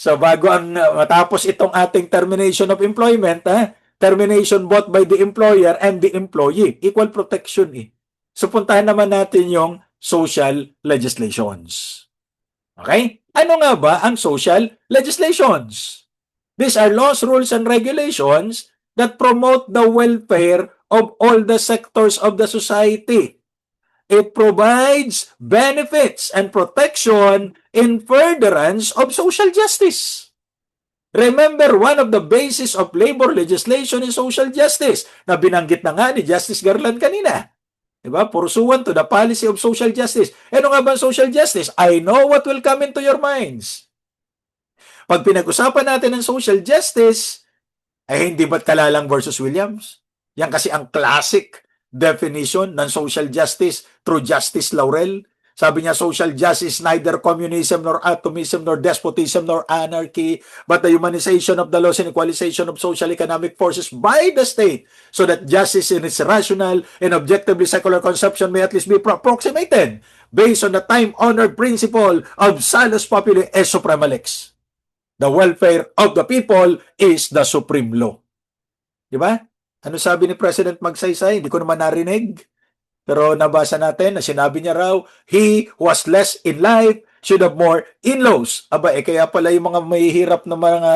So bago ang matapos itong ating termination of employment, termination both by the employer and the employee. Equal protection eh. So puntahan naman natin yung social legislations. Okay? Ano nga ba ang social legislations? These are laws, rules, and regulations that promote the welfare of all the sectors of the society. It provides benefits and protection in furtherance of social justice. Remember, one of the basis of labor legislation is social justice na binanggit na nga ni Justice Garland kanina. Diba? Pursuant to the policy of social justice. Ano nga ba social justice? I know what will come into your minds. Pag pinag-usapan natin ng social justice, ay hindi ba't Kalalang versus Williams? Yan kasi ang classic definition ng social justice through Justice Laurel. Sabi niya, social justice neither communism nor atomism nor despotism nor anarchy, but the humanization of the laws and equalization of social economic forces by the state so that justice in its rational and objectively secular conception may at least be approximated based on the time-honored principle of salus populi et suprema lex. The welfare of the people is the supreme law. Di ba? Ano sabi ni President Magsaysay? Hindi ko naman narinig. Pero nabasa natin na sinabi niya raw, he was less in life should have more in-laws. Aba, kaya pala yung mga mahihirap na mga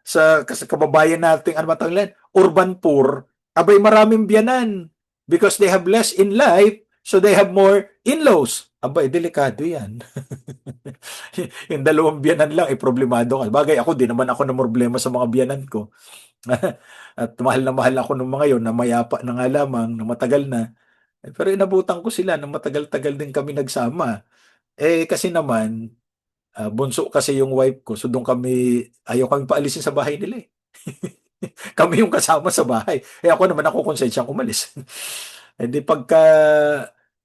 sa kababayan natin, ano matanglan, urban poor, abay maraming biyanan because they have less in life, so they have more in-laws. Abay, delikado yan. Yung dalawang biyanan lang, problemado ka. Bagay, ako, di naman ako na problema sa mga biyanan ko. At mahal na mahal ako ng mga yon na mayapa na nga lamang, na matagal na. Pero inabutan ko sila na matagal-tagal din kami nagsama. Kasi naman, bunso kasi yung wife ko, so doon kami, ayaw kami paalisin sa bahay nila eh. Kami yung kasama sa bahay. Ako naman ako konsensyang umalis. Di pagka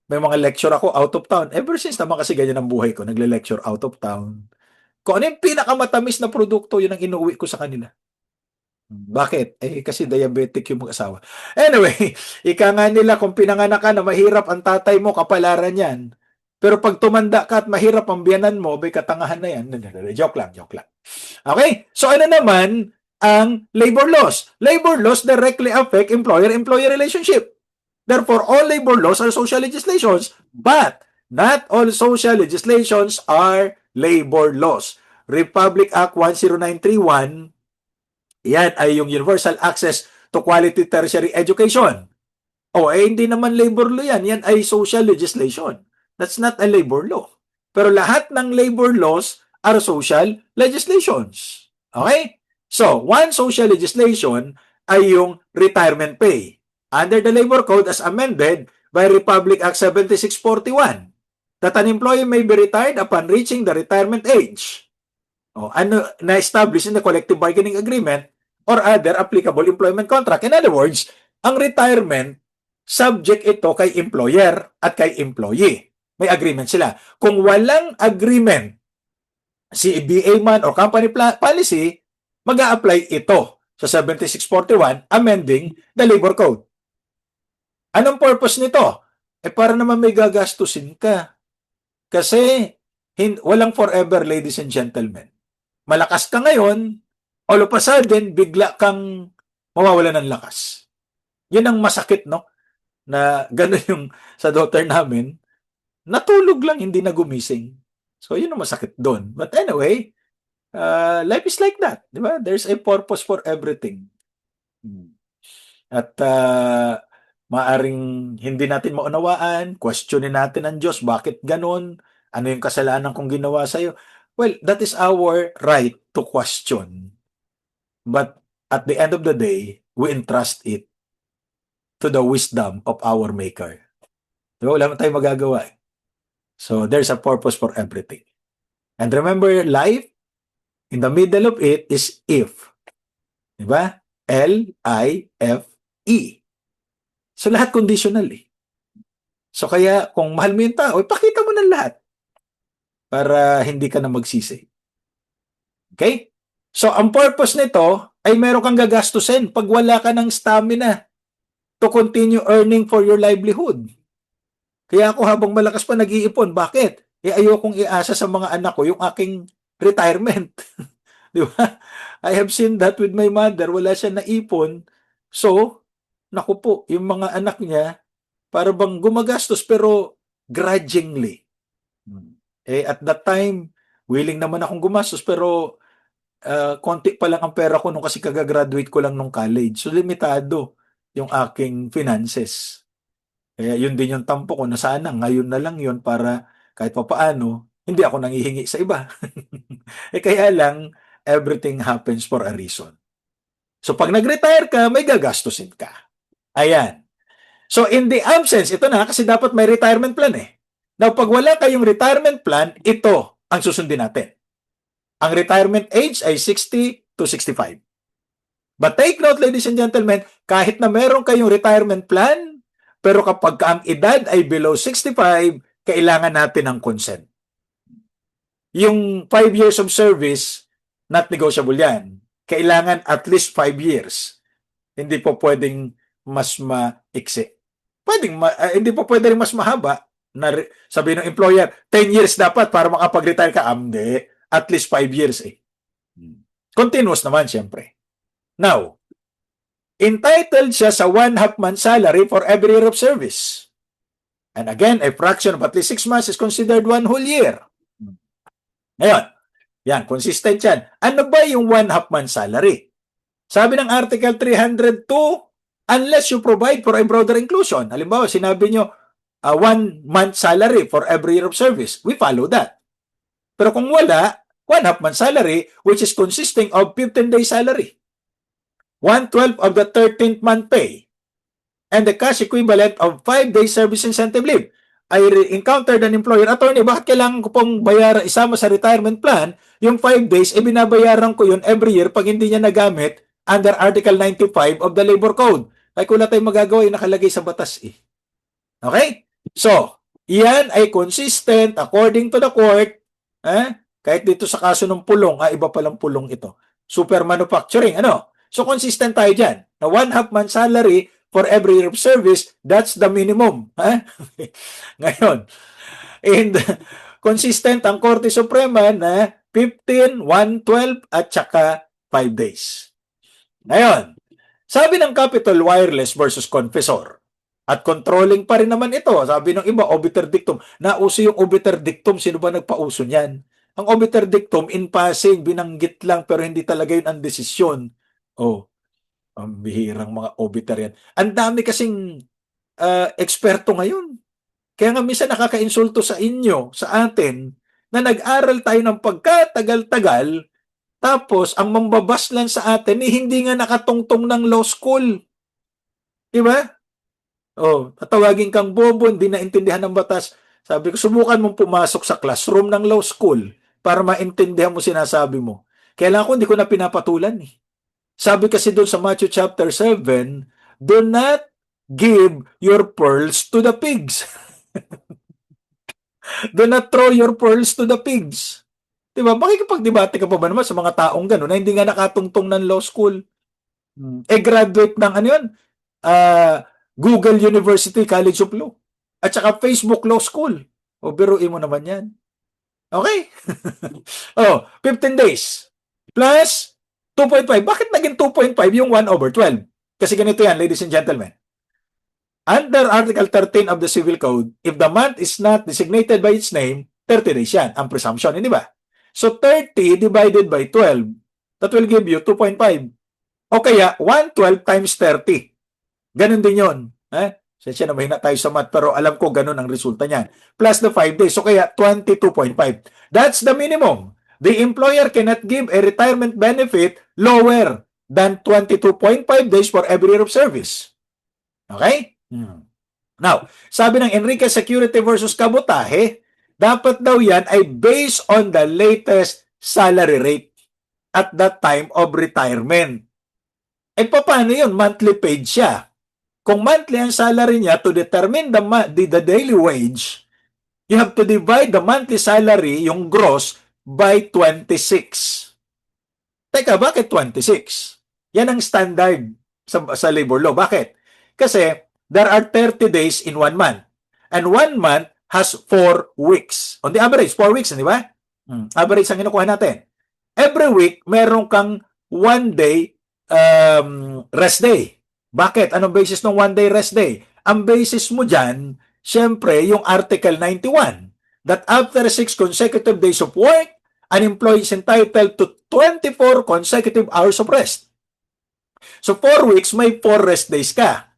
may mga lecture ako out of town, ever since naman kasi ganyan ang buhay ko, nagle-lecture out of town. Kung ano yung pinakamatamis na produkto, yun ang inuwi ko sa kanila. Bakit? Kasi diabetic yung mag-asawa. Anyway, ika nga nila kung pinanganak ka na mahirap ang tatay mo, kapalaran yan. Pero pag tumanda ka at mahirap ang biyanan mo, may katangahan na yan. Joke lang, joke lang. Okay? So ano naman ang labor laws? Labor laws directly affect employer-employee relationship. Therefore, all labor laws are social legislations, but not all social legislations are labor laws. Republic Act 10931, yan ay yung universal access to quality tertiary education. Hindi naman labor law yan. Yan ay social legislation. That's not a labor law. Pero lahat ng labor laws are social legislations. Okay? So, one social legislation ay yung retirement pay. Under the Labor Code as amended by Republic Act 7641, that an employee may be retired upon reaching the retirement age. Na-establish in the collective bargaining agreement or other applicable employment contract. In other words, ang retirement, subject ito kay employer at kay employee. May agreement sila. Kung walang agreement, si BA man o company policy, mag-a-apply ito sa 7641, amending the Labor Code. Anong purpose nito? Para naman may gagastusin ka. Kasi walang forever, ladies and gentlemen. Malakas ka ngayon, all of a sudden, bigla kang mawawala ng lakas. Yan ang masakit, no? Na gano'n yung sa daughter namin, natulog lang, hindi na gumising. So, yun ang masakit doon. But anyway, life is like that. Di ba? There's a purpose for everything. At maaring hindi natin maunawaan, questionin natin ang Diyos, bakit ganon? Ano yung kasalanan kong ginawa sa'yo? Well, that is our right to question. But at the end of the day, we entrust it to the wisdom of our Maker. Diba? Wala naman tayong magagawa. So, there's a purpose for everything. And remember, life, in the middle of it is if. Diba? L-I-F-E. So, lahat conditional eh. So, kaya kung mahal mo yung tao, ipakita mo ng lahat para hindi ka na magsisi. Okay? So, ang purpose nito ay meron kang gagastusin pag wala ka ng stamina to continue earning for your livelihood. Kaya ako habang malakas pa nag-iipon. Bakit? Ayokong iasa sa mga anak ko yung aking retirement. Di ba? I have seen that with my mother. Wala siya naipon. So, naku po, yung mga anak niya, para bang gumagastos pero grudgingly. At that time, willing naman akong gumastos pero konti pa lang ang pera ko nung kasi kagagraduate ko lang nung college. So, limitado yung aking finances. Kaya yun din yung tampo ko na sana ngayon na lang yun para kahit papaano, hindi ako nangihingi sa iba. Kaya lang, everything happens for a reason. So pag nag-retire ka, may gagastusin ka. Ayan. So in the absence, ito na kasi dapat may retirement plan eh. Now pag wala kayong retirement plan, ito ang susundin natin. Ang retirement age ay 60 to 65. But take note, ladies and gentlemen, kahit na meron kayong retirement plan, pero kapag ang edad ay below 65, kailangan natin ng consent. Yung 5 years of service, not negotiable yan. Kailangan at least 5 years. Hindi po pwedeng mas maiksi. Hindi po pwedeng mas mahaba. Sabi ng employer, 10 years dapat para makapag-retire ka. Hindi. At least 5 years eh. Continuous naman, siyempre. Now, entitled siya sa 1/2 month salary for every year of service. And again, a fraction of at least 6 months is considered 1 whole year. Ngayon, yan, consistent yan. Ano ba yung 1/2 month salary? Sabi ng Article 302, unless you provide for a broader inclusion. Halimbawa, sinabi nyo, 1 month salary for every year of service. We follow that. Pero kung wala, 1/2 month salary, which is consisting of 15 days salary. 1/12 of the 13th month pay. And the cash equivalent of 5 days service incentive leave. I encountered an employer, attorney, bakit kailangan ko pong bayaran isama sa retirement plan? Yung 5 days, binabayaran ko yun every year pag hindi niya nagamit under Article 95 of the Labor Code. Ay kung wala tayong magagawa, yung nakalagay sa batas eh. Okay? So, iyan ay consistent according to the court. Kahit dito sa kaso ng pulong, iba palang pulong ito. Super manufacturing, ano? So, consistent tayo dyan. Na 1/2 month salary for every year of service, that's the minimum. Ngayon, and consistent ang Korte Suprema na 15, 1/12 at saka 5 days. Ngayon, sabi ng Capital Wireless versus Confessor, at controlling pa rin naman ito. Sabi ng iba, obiter dictum. Nauso yung obiter dictum, sino ba nagpauso niyan? Ang obiter dictum, in passing, binanggit lang pero hindi talaga yun ang desisyon. Ang bihirang mga obiter yan. Ang dami kasing eksperto ngayon. Kaya nga minsan nakaka-insulto sa inyo, sa atin, na nag-aral tayo ng pagkatagal-tagal, tapos ang mambabaslan sa atin, hindi nga nakatungtong ng law school. Diba? Tatawagin kang bobo, hindi naintindihan ng batas. Sabi ko, subukan mong pumasok sa classroom ng law school para maintindihan mo sinasabi mo. Kailangan ko, hindi ko na pinapatulan eh. Sabi kasi doon sa Matthew chapter 7, do not give your pearls to the pigs. Do not throw your pearls to the pigs. Diba? Makikipagdebate ka pa ba naman sa mga taong gano'n na hindi nga nakatungtong ng law school? Graduate ng ano yun? Google University College of Law. At saka Facebook Law School. Biruin mo naman yan. Okay? 15 days. Plus 2.5. Bakit naging 2.5 yung 1/12? Kasi ganito yan, ladies and gentlemen. Under Article 13 of the Civil Code, if the month is not designated by its name, 30 days yan, ang presumption, hindi ba? So 30 divided by 12, that will give you 2.5. O kaya, 1/12 times 30. Ganun din yun. Siya na mahina tayo sa math, pero alam ko ganun ang resulta niyan. Plus the 5 days. So kaya, 22.5. That's the minimum. The employer cannot give a retirement benefit lower than 22.5 days for every year of service. Okay? Now, sabi ng Enrique Security versus Kabutahe, dapat daw yan ay based on the latest salary rate at that time of retirement. Paano yun? Monthly paid siya. Kung monthly ang salary niya, to determine the daily wage, you have to divide the monthly salary, yung gross, by 26. Teka, bakit 26? Yan ang standard sa labor law. Bakit? Kasi there are 30 days in 1 month. And 1 month has 4 weeks. On the average, 4 weeks, di ba? Average ang kinukuha natin. Every week, meron kang 1 day rest day. Bakit? Anong basis ng 1 day rest day? Ang basis mo dyan, syempre, yung Article 91, that after 6 consecutive days of work, an employee is entitled to 24 consecutive hours of rest. So 4 weeks, may 4 rest days ka.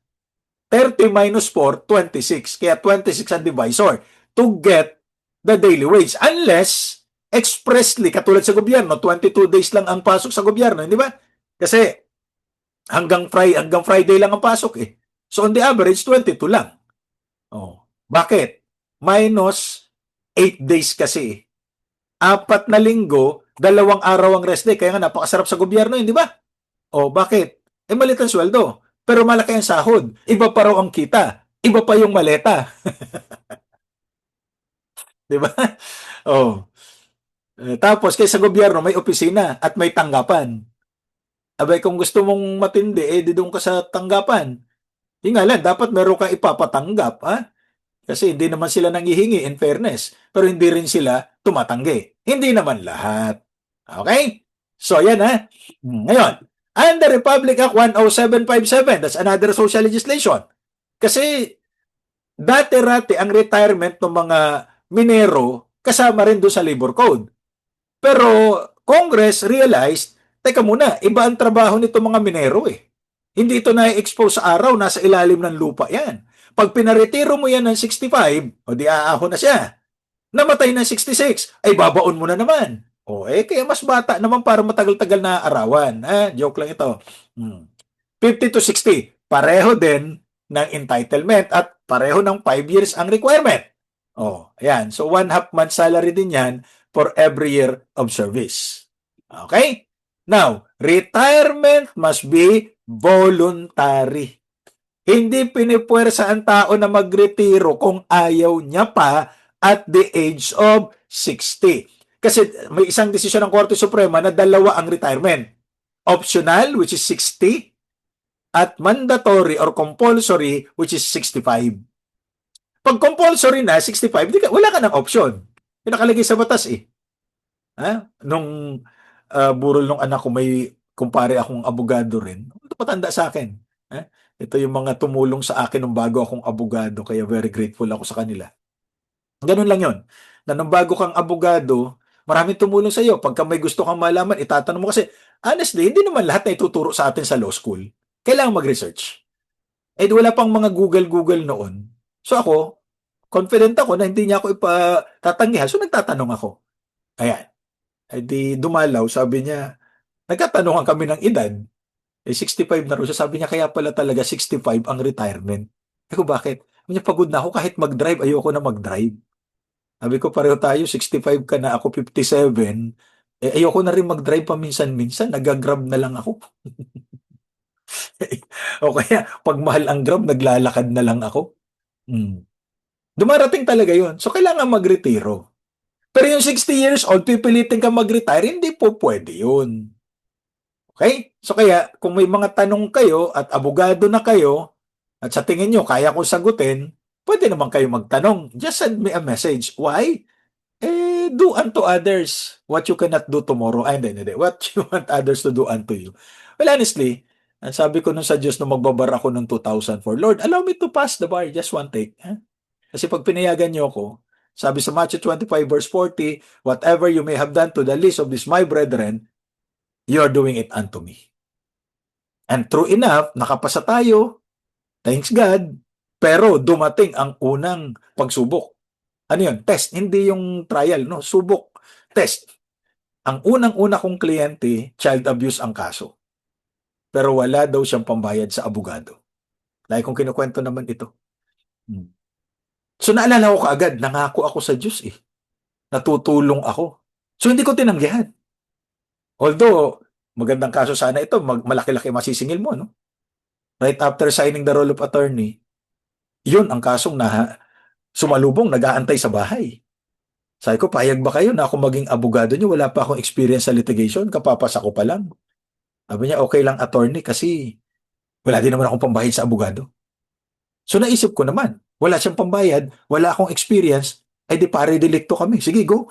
30 minus 4, 26. Kaya 26 ang divisor to get the daily wage. Unless, expressly, katulad sa gobyerno, 22 days lang ang pasok sa gobyerno, hindi ba? Kasi hanggang Friday lang ang pasok eh. So on the average, 22 lang. Oh. Bakit? Minus 8 days kasi. 4 na linggo, 2 araw ang rest day. Kaya nga napakasarap sa gobyerno, hindi ba? Oh, bakit? Eh malit ang sweldo. Pero malaki ang sahod. Iba pa raw ang kita. Iba pa yung maleta. Di ba? Oh. Tapos, kaysa gobyerno, may opisina at may tanggapan. Abay, kung gusto mong matindi, eh, di doon ka sa tanggapan. Yung nga lang, dapat meron kang ipapatanggap, ha? Kasi hindi naman sila nanghihingi in fairness. Pero hindi rin sila tumatanggi. Hindi naman lahat. Okay? So, yan ha. Ngayon, under Republic Act 10757, that's another social legislation. Kasi dati-rati ang retirement ng mga minero kasama rin doon sa labor code. Pero Congress realized, teka muna, iba ang trabaho nito mga minero eh. Hindi ito na-expose sa araw, nasa ilalim ng lupa yan. Pag pinaretiro mo yan ng 65, o di aahon na siya. Namatay ng 66, ay babaon mo na naman. O kaya mas bata naman para matagal-tagal na arawan. Joke lang ito. 50 to 60, pareho din ng entitlement at pareho ng 5 years ang requirement. Ayan. So, 1/2 month salary din yan for every year of service. Okay? Now, retirement must be voluntary. Hindi pinipuwersa ang tao na magretiro kung ayaw niya pa at the age of 60. Kasi may isang desisyon ng Korte Suprema na 2 ang retirement. Optional, which is 60, at mandatory or compulsory, which is 65. Pag compulsory na, 65, wala ka ng option. Yung nakalagay sa batas eh. Nung burol nung anak ko, may kumpare akong abogado rin. Patanda sa akin. Ito yung mga tumulong sa akin nung bago akong abogado, kaya very grateful ako sa kanila. Ganun lang yon. Na nung bago kang abogado, maraming tumulong sa iyo. Pagka may gusto kang malaman, itatanong mo kasi, honestly, hindi naman lahat na ituturo sa atin sa law school. Kailangan mag-research. Wala pang mga Google noon. So ako, confident ako na hindi niya ako ipatatanggihan. So nagtatanong ako. Ayan. Di dumalaw, sabi niya, nagkatanungan kami ng edad. 65 na rin siya. Sabi niya, kaya pala talaga 65 ang retirement. Bakit? Sabi niya, pagod na ako. Kahit mag-drive, ayoko na mag-drive. Sabi ko, pareho tayo, 65 ka na, ako 57. Ayoko na rin mag-drive paminsan-minsan. Nag-grab na lang ako. O kaya, pag mahal ang grab, naglalakad na lang ako. Dumarating talaga yon. So, kailangan magretiro. Pero yung 60 years old, pipilitin ka mag-retire, hindi po pwede yun. Okay? So kaya, kung may mga tanong kayo at abogado na kayo, at sa tingin nyo, kaya ko sagutin, pwede naman kayo magtanong. Just send me a message. Why? Do unto others what you cannot do tomorrow. Hindi. What you want others to do unto you. Well, honestly, ang sabi ko nun sa Diyos nung magbabar ako noong 2004, Lord, allow me to pass the bar, just one take. Kasi pag pinayagan nyo ako, sabi sa Matthew 25 verse 40, whatever you may have done to the least of these my brethren, you are doing it unto me. And true enough, nakapasa tayo. Thanks God. Pero dumating ang unang pagsubok. Ano yun? Test. Hindi yung trial, no? Subok. Test. Ang unang-una kong kliyente, child abuse ang kaso. Pero wala daw siyang pambayad sa abogado. Lagi kong kinukwento naman ito. So naalala ko kaagad, nangako ako sa Diyos eh. Natutulong ako. So hindi ko tinanggihan. Although, magandang kaso sana ito, malaki-laki masisingil mo, no? Right after signing the roll of attorney, yun ang kasong sumalubong, nag-aantay sa bahay. Sabi ko, payag ba kayo na ako maging abogado niyo? Wala pa akong experience sa litigation, kapapasa ko pa lang. Sabi niya, okay lang attorney kasi wala din naman akong pambayad sa abogado. So naisip ko naman, wala siyang pambayad, wala akong experience, ay di pare delicto kami. Sige, go.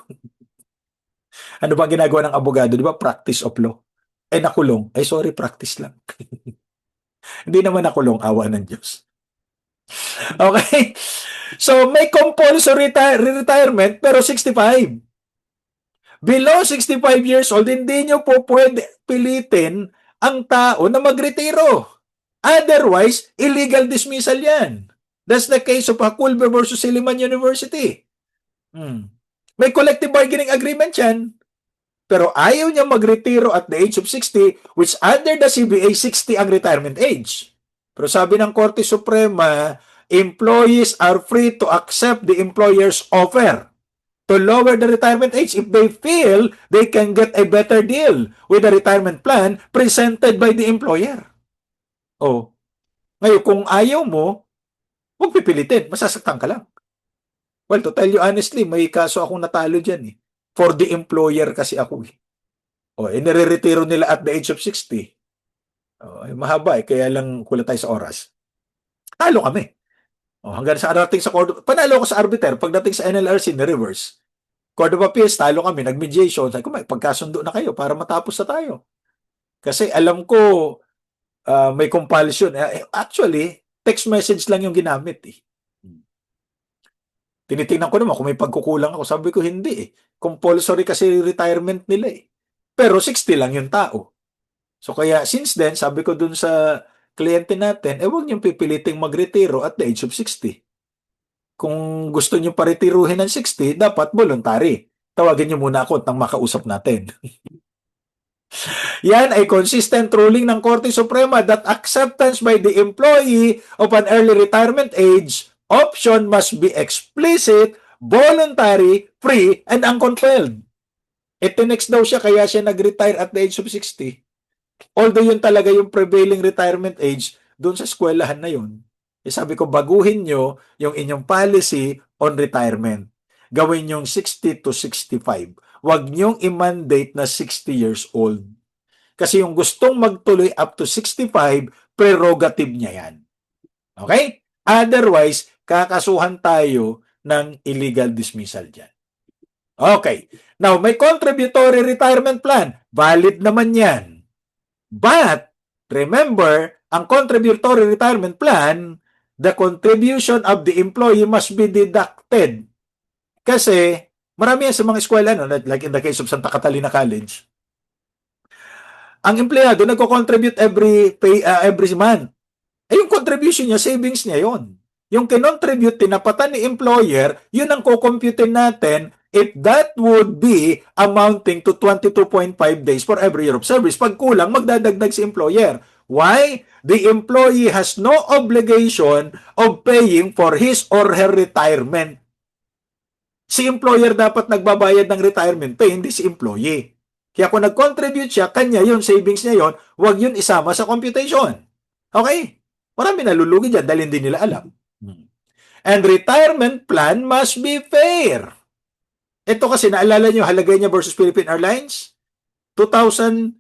Ano ba ang ginagawa ng abogado? Di ba? Practice of law. Eh, nakulong. Eh, sorry, practice lang. Hindi naman nakulong, awa ng Diyos. Okay? So, may compulsory retirement pero 65. Below 65 years old, hindi nyo po pwede pilitin ang tao na magretiro. Otherwise, illegal dismissal yan. That's the case of Hakulbe versus Silliman University. May collective bargaining agreement yan. Pero ayaw niya magretiro at the age of 60, which under the CBA, 60 ang retirement age. Pero sabi ng Korte Suprema, employees are free to accept the employer's offer to lower the retirement age if they feel they can get a better deal with the retirement plan presented by the employer. Oh, ngayon kung ayaw mo, huwag pipilitin, masasaktan ka lang. Well, to tell you honestly, may kaso akong natalo dyan eh. For the employer kasi ako eh. O, nire-retiro nila at the age of 60. O, mahaba eh, kaya lang kulat tayo sa oras. Talo kami. O, hanggang sa arating sa court, panalo ko sa arbiter, pagdating sa NLRC, na-reverse. Court of Appeals, talo kami, nag-mediation. Sabi ko, may pagkasundo na kayo para matapos na tayo. Kasi alam ko, may compulsion. Actually, text message lang yung ginamit eh. Tinitingnan ko naman kung may pagkukulang ako. Sabi ko, hindi eh. Compulsory kasi retirement nila eh. Pero 60 lang yung tao. So kaya since then, sabi ko dun sa kliyente natin, huwag niyong pipiliting magretiro at the age of 60. Kung gusto niyo paretiruhin ng 60, dapat voluntary. Tawagin niyo muna ako nang makausap natin. Yan ay consistent ruling ng Korte Suprema that acceptance by the employee of an early retirement age option must be explicit, voluntary, free, and uncompelled. Itinext daw siya kaya siya nag-retire at the age of 60. Although yun talaga yung prevailing retirement age doon sa eskwelahan na yun. Sabi ko, baguhin nyo yung inyong policy on retirement. Gawin yung 60 to 65. Huwag nyong i-mandate na 60 years old. Kasi yung gustong magtuloy up to 65, prerogative niya yan. Okay? Otherwise, kakasuhan tayo ng illegal dismissal dyan. Okay. Now, may contributory retirement plan. Valid naman yan. But, remember, ang contributory retirement plan, the contribution of the employee must be deducted. Kasi, marami yan sa mga eskwela, no? Like in the case of Santa Catalina College, ang empleyado nagko-contribute every month. Yung contribution niya, savings niya yon. Yung kinontribute, tinapatan ni employer, yun ang kukomputin natin if that would be amounting to 22.5 days for every year of service. Pag kulang, magdadagdag si employer. Why? The employee has no obligation of paying for his or her retirement. Si employer dapat nagbabayad ng retirement pay, hindi si employee. Kaya kung nag-contribute siya, kanya yun, savings niya yun, huwag yun isama sa computation. Okay? Marami nalulugi dyan dahil hindi nila alam. And retirement plan must be fair. Ito kasi, naalala nyo, halagay niya versus Philippine Airlines? 2009.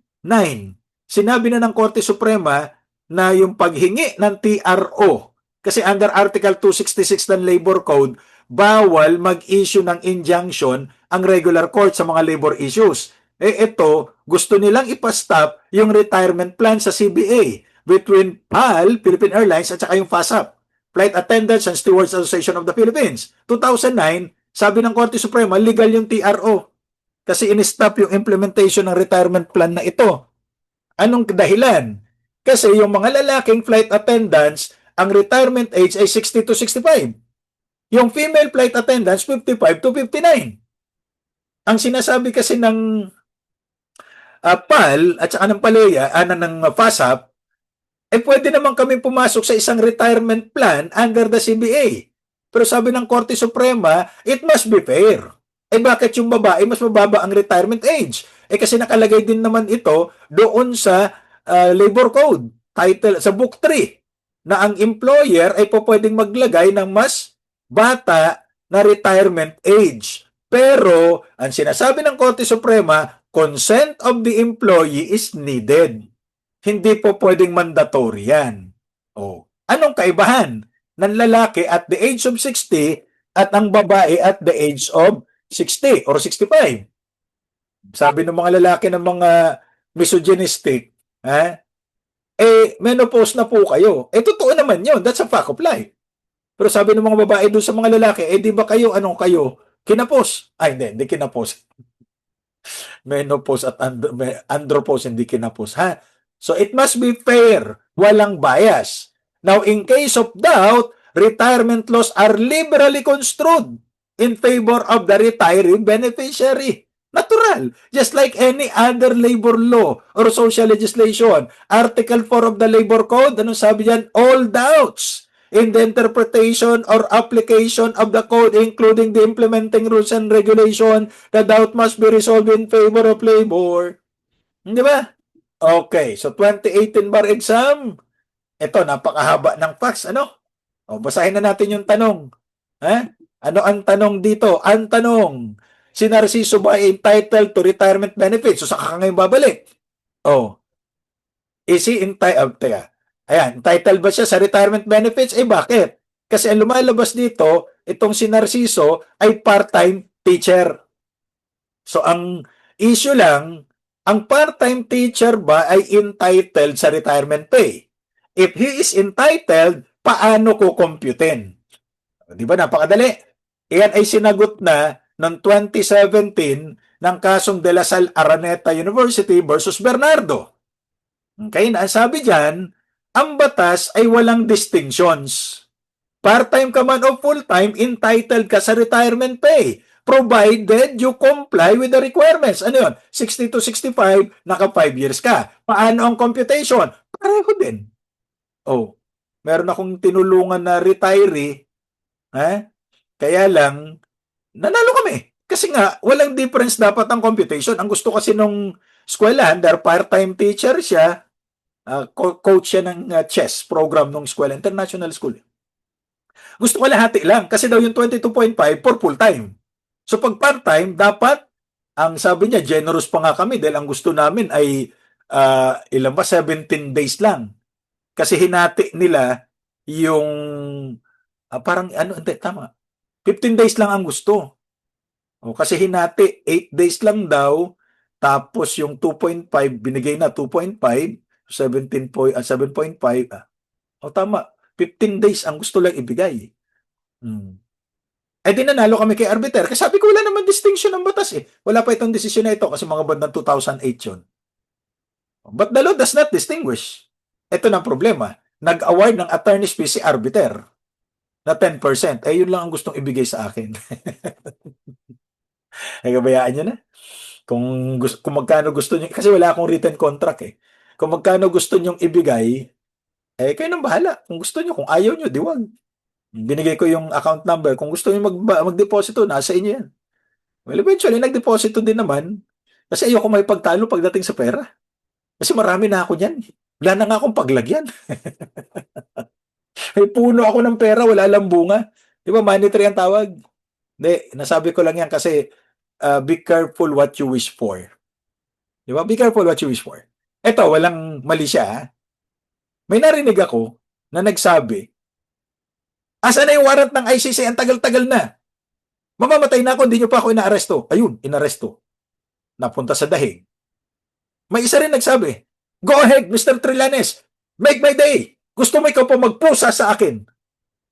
Sinabi na ng Korte Suprema na yung paghingi ng TRO, kasi under Article 266 ng Labor Code, bawal mag-issue ng injunction ang regular court sa mga labor issues. Ito, gusto nilang ipastop yung retirement plan sa CBA between PAL, Philippine Airlines, at saka yung FASAP, Flight Attendants and Stewards Association of the Philippines. 2009, sabi ng Korte Suprema, legal yung TRO. Kasi in-stop yung implementation ng retirement plan na ito. Anong dahilan? Kasi yung mga lalaking flight attendants, ang retirement age ay 60 to 65. Yung female flight attendants, 55 to 59. Ang sinasabi kasi ng PAL at saka ng PALEA, ng FASAP, pwede naman kami pumasok sa isang retirement plan under the CBA. Pero sabi ng Korte Suprema, it must be fair. Bakit yung babae mas mababa ang retirement age? Kasi nakalagay din naman ito doon sa Labor Code, title sa Book 3, na ang employer ay pwedeng maglagay ng mas bata na retirement age. Pero, ang sinasabi ng Korte Suprema, consent of the employee is needed. Hindi po pwedeng mandatory yan. Anong kaibahan ng lalaki at the age of 60 at ang babae at the age of 60 or 65? Sabi ng mga lalaki ng mga misogynistic, menopause na po kayo. Totoo naman yun. That's a fact of life. Pero sabi ng mga babae doon sa mga lalaki, di ba kayo, anong kayo? Kinapos. Ay, hindi kinapos. Menopause at andropause, hindi kinapos. Ha? So it must be fair. Walang bias. Now, in case of doubt, retirement laws are liberally construed in favor of the retiree beneficiary. Natural. Just like any other labor law or social legislation. Article 4 of the Labor Code, ano sabi yan? All doubts in the interpretation or application of the code, including the implementing rules and regulation, the doubt must be resolved in favor of labor. Di ba? Okay, so 2018 bar exam. Ito, napakahaba ng facts. Ano? Basahin na natin yung tanong. Ano ang tanong dito? Ang tanong, si Narciso ba ay entitled to retirement benefits? So, saka ka ngayon babalik. Is he entitled? Entitled ba siya sa retirement benefits? Bakit? Kasi ang lumalabas dito, itong si Narciso ay part-time teacher. So, ang issue lang, ang part-time teacher ba ay entitled sa retirement pay? If he is entitled, paano ko computin? Di ba? Napakadali. Iyan ay sinagot na ng 2017 ng kasong De La Salle Araneta University versus Bernardo. Okay, sabi dyan, ang batas ay walang distinctions. Part-time ka man o full-time, entitled ka sa retirement pay, provided you comply with the requirements. Ano yun? 60 to 65, naka 5 years ka. Paano ang computation? Pareho din. Meron akong tinulungan na retiree, kaya lang, nanalo kami. Kasi nga, walang difference dapat ang computation. Ang gusto kasi nung eskwelahan, dahil part-time teacher siya, coach siya ng chess program ng eskwela, international school. Gusto ko lahati lang kasi daw yung 22.5 for full-time. So pag part-time, dapat, ang sabi niya, generous pa nga kami dahil ang gusto namin ay ilan ba? 17 days lang. Kasi hinati nila yung parang hindi, tama. 15 days lang ang gusto. Kasi hinati, 8 days lang daw, tapos yung 2.5, binigay na 2.5, 7.5, tama, 15 days ang gusto lang ibigay. Di nanalo kami kay arbiter. Kasi sabi ko, wala naman distinction ng batas eh. Wala pa itong desisyon na ito kasi mga bandang 2008 yun. But the law does not distinguish. Ito na ang problema. Nag-award ng attorney's fee si arbiter na 10%. Yun lang ang gustong ibigay sa akin. Kabayaan nyo na. Kung magkano gusto nyo, kasi wala akong written contract eh. Kung magkano gusto nyong ibigay, kayo nang bahala. Kung gusto nyo, kung ayaw nyo, wag. Binigay ko yung account number. Kung gusto nyo mag-deposito, nasa inyo yan. Well, eventually, nag-deposito din naman. Kasi ayoko may pagtalo pagdating sa pera. Kasi marami na ako niyan. Wala na nga akong paglagyan. May puno ako ng pera, wala lang bunga. Di ba, monetary ang tawag? Hindi, nasabi ko lang yan kasi be careful what you wish for. Di ba? Be careful what you wish for. Ito, walang mali siya. May narinig ako na nagsabi, asan na yung warrant ng ICC? Ang tagal-tagal na. Mamamatay na ako, hindi nyo pa ako inaaresto. Ayun, inaresto. Napunta sa dahig. May isa rin nagsabi, go ahead, Mr. Trillanes. Make my day. Gusto mo ikaw pa magpusa sa akin.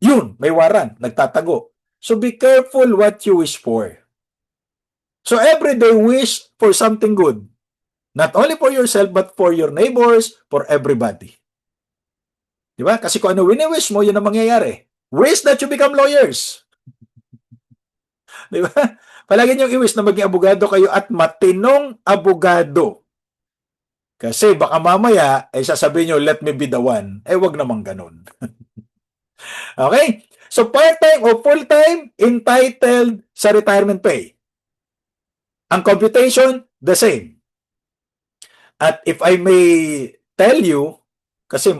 Yun, may warrant. Nagtatago. So be careful what you wish for. So every day wish for something good. Not only for yourself, but for your neighbors, for everybody. Di ba? Kasi kung ano wini-wish mo, yun ang mangyayari. Wish that you become lawyers. Di ba? Palagi niyong i-wish na maging abogado kayo at matinong abogado. Kasi baka mamaya, sasabihin nyo, let me be the one. Wag naman ganun. Okay? So part-time o full-time, entitled sa retirement pay. Ang computation, the same. At if I may tell you, kasi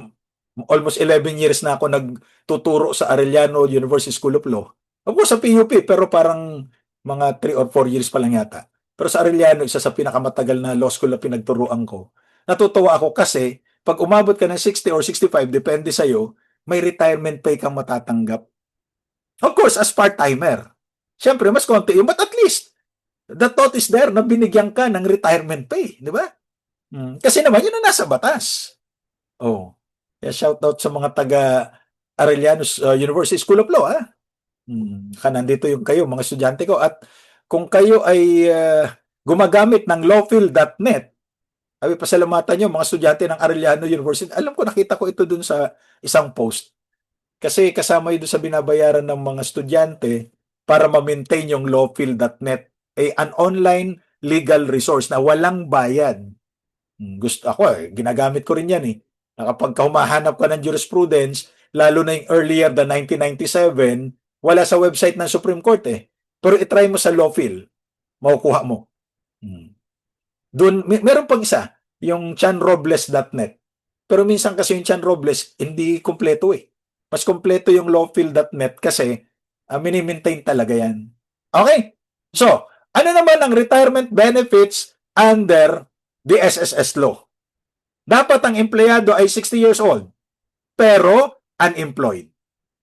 almost 11 years na ako nagtuturo sa Arellano University School of Law. Of course, sa PUP, pero parang mga 3 or 4 years pa lang yata. Pero sa Arellano, isa sa pinakamatagal na law school na pinagturuan ko. Natutuwa ako kasi pag umabot ka ng 60 or 65, depende sa'yo, may retirement pay kang matatanggap. Of course, as part-timer. Siyempre, mas konti yun, but at least, The thought is there na binigyan ka ng retirement pay, di ba? Kasi naman, yun ang nasa batas. Oh. Kaya shout out sa mga taga Arellanos University School of Law, ah. Nandito yung kayo, mga estudyante ko. At kung kayo ay gumagamit ng lawfill.net, sabi pasalamatan nyo, mga estudyante ng Arellano University. Alam ko, nakita ko ito dun sa isang post. Kasi kasama yun dun sa binabayaran ng mga estudyante para ma-maintain yung lawfill.net. An online legal resource na walang bayad. Gusto ako ginagamit ko rin yan eh. Na kapag humahanap ka ng jurisprudence, lalo na yung earlier than 1997, wala sa website ng Supreme Court eh. Pero itry mo sa lawfill, makukuha mo. Doon, meron pang isa, yung chanrobles.net. Pero minsan kasi yung Chan Robles, hindi kompleto eh. Mas kompleto yung lawfill.net kasi mini-maintain talaga yan. Okay? So, ano naman ang retirement benefits under the SSS law? Dapat ang empleyado ay 60 years old, pero unemployed.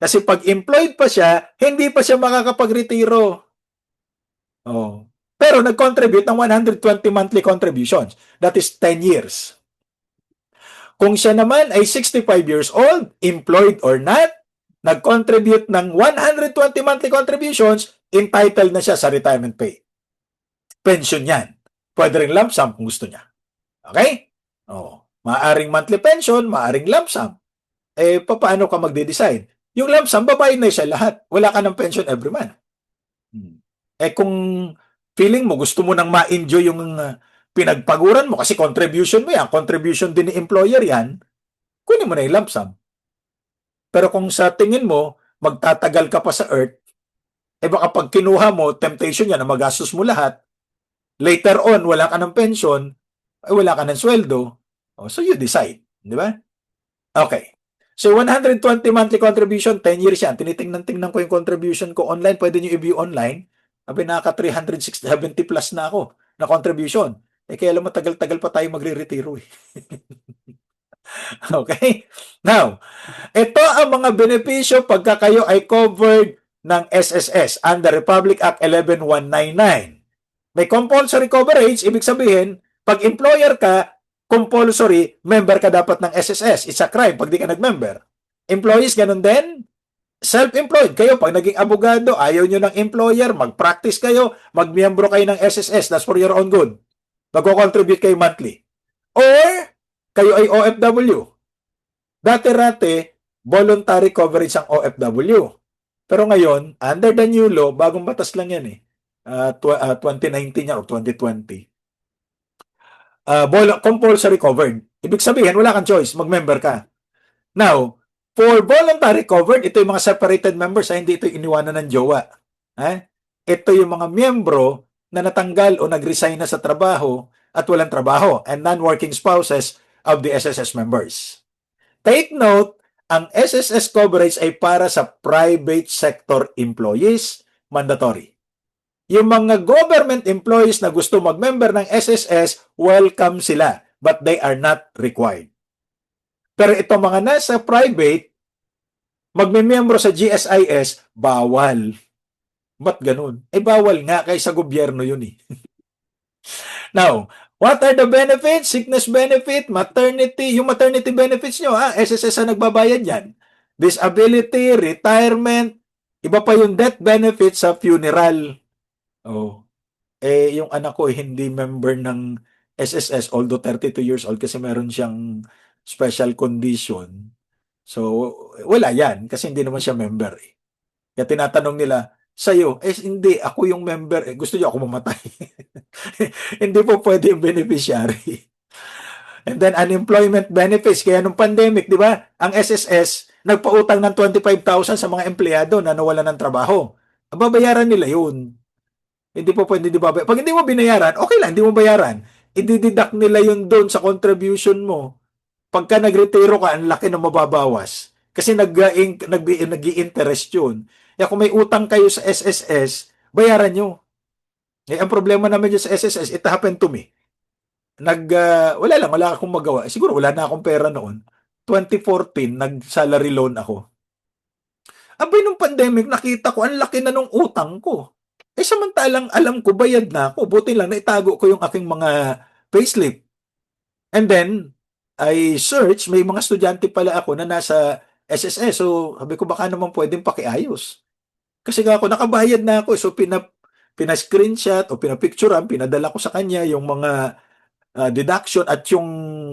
Kasi pag employed pa siya, hindi pa siya makakapag-retiro. Oh. Pero nag-contribute ng 120 monthly contributions. That is 10 years. Kung siya naman ay 65 years old, employed or not, nag-contribute ng 120 monthly contributions, entitled na siya sa retirement pay. Pension yan. Pwede rin lump sum kung gusto niya. Okay? Oh. Maaring monthly pension, maaring lump sum. Paano ka magde-decide? Yung lump sum, babayad na siya lahat. Wala ka ng pension every month. Kung feeling mo, gusto mo nang ma-enjoy yung pinagpaguran mo kasi contribution mo yan, contribution din ni employer yan, kunin mo na yung lump sum. Pero kung sa tingin mo, magtatagal ka pa sa earth, baka pag kinuha mo, temptation yan na magastos mo lahat, later on, wala ka ng pension, wala ka ng sweldo, so you decide. Di ba? Okay. So, 120 monthly contribution, 10 years yan. Tinitingnan ko yung contribution ko online. Pwede nyo i-view online. Sabi, naka 370 plus na ako na contribution. Kaya alam mo, tagal-tagal pa tayo magre-retiro eh. Okay? Now, ito ang mga benepisyo pagka kayo ay covered ng SSS under Republic Act 11199. May compulsory coverage, ibig sabihin, pag employer ka, compulsory, member ka dapat ng SSS. It's a crime pag di ka nag-member. Employees, ganun din. Self-employed kayo, pag naging abogado, ayaw nyo ng employer, mag-practice kayo, mag-miyembro kayo ng SSS, that's for your own good. Magko-contribute kayo monthly. Or, kayo ay OFW. Dati-rati, voluntary coverage ang OFW. Pero ngayon, under the new law, bagong batas lang yan eh. 2019 yan o 2020. Compulsory covered. Ibig sabihin, wala kang choice, mag-member ka. Now, for voluntary covered, ito yung mga separated members, hindi ito iniwanan ng jowa. Ito yung mga miyembro na natanggal o nag-resign na sa trabaho at walang trabaho and non-working spouses of the SSS members. Take note, ang SSS coverage ay para sa private sector employees, mandatory. Yung mga government employees na gusto mag-member ng SSS, welcome sila, but they are not required. Pero itong mga nasa private, magmemembro sa GSIS, bawal. Ba't ganun? Bawal nga kay sa gobyerno yun eh. Now, what are the benefits? Sickness benefit, maternity, yung maternity benefits nyo, SSS ang nagbabayad yan. Disability, retirement, iba pa yung death benefit sa funeral. Yung anak ko hindi member ng SSS, although 32 years old kasi meron siyang special condition. So, wala yan kasi hindi naman siya member eh. Kaya tinatanong nila, sa'yo, hindi, ako yung member, gusto niyo ako mamatay. Hindi po pwede yung beneficiary. And then, unemployment benefits. Kaya nung pandemic, di ba, ang SSS, nagpautang ng 25,000 sa mga empleyado na nawalan ng trabaho. Babayaran nila yun. Hindi po pwede di babayaran. Pag hindi mo binayaran, okay lang, hindi mo bayaran. I-deduct nila yun doon sa contribution mo. Pagka nagretiro ka, ang laki na mababawas. Kasi nag-i-interest yun. Kaya kung may utang kayo sa SSS, bayaran nyo. Ang problema naman dyan sa SSS, it happened to me. Wala akong magawa. Siguro wala na akong pera noon. 2014, nag-salary loan ako. Abay, nung pandemic, nakita ko, ang laki na nung utang ko. Samantalang alam ko bayad na ako, buti lang naitago ko yung aking mga payslip. And then, I search, may mga estudyante pala ako na nasa SSS. So, sabi ko baka naman pwedeng pakiayos. Kasi nga ako, nakabayad na ako. So, pina-screenshot o pinapicturean, pinadala ko sa kanya yung mga deduction at yung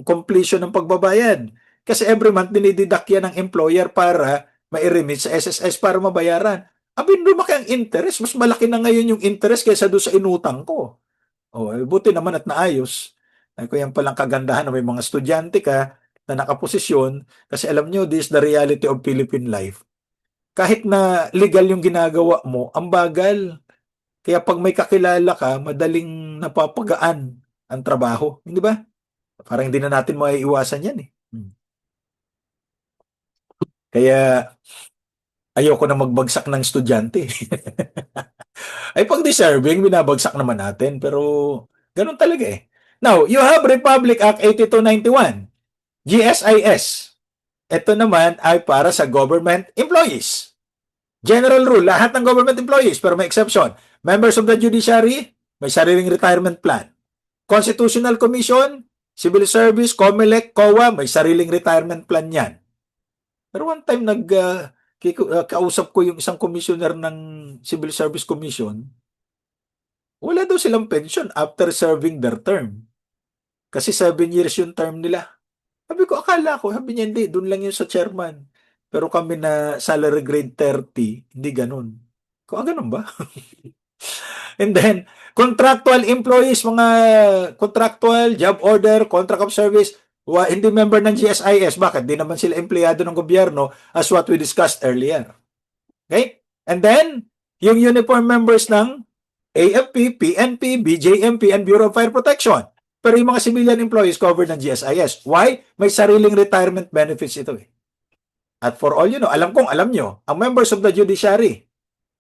completion ng pagbabayad. Kasi every month, dinideduct yan ng employer para ma-remit sa SSS para mabayaran. Abin, lumaki ang interest. Mas malaki na ngayon yung interest kaysa doon sa inutang ko. Buti naman at naayos. Ay ko yan palang kagandahan na may mga estudyante ka na nakaposisyon kasi alam nyo, this is the reality of Philippine life. Kahit na legal yung ginagawa mo, ang bagal. Kaya pag may kakilala ka, madaling napapagaan ang trabaho. Hindi ba? Parang hindi na natin maiiwasan yan eh. Kaya ayoko na magbagsak ng estudyante. Ay pag deserving, binabagsak naman natin. Pero ganun talaga eh. Now, you have Republic Act 8291, GSIS. Ito naman ay para sa government employees. General rule, lahat ng government employees, pero may exception. Members of the judiciary, may sariling retirement plan. Constitutional Commission, Civil Service, COMELEC, COA, may sariling retirement plan yan. Pero one time kausap ko yung isang commissioner ng Civil Service Commission, wala daw silang pension after serving their term. Kasi 7 years yung term nila. Sabi ko, akala ko, sabi niya, hindi, doon lang yun sa chairman. Pero kami na salary grade 30, hindi ganun. Kung ganun ba? And then, contractual employees, mga contractual, job order, contract of service, hindi member ng GSIS. Bakit? Di naman sila empleyado ng gobyerno as what we discussed earlier. Okay? And then, yung uniform members ng AFP, PNP, BJMP, and Bureau of Fire Protection. Pero yung mga civilian employees covered ng GSIS. Why? May sariling retirement benefits ito eh. At for all you know, alam kong alam nyo, ang members of the judiciary,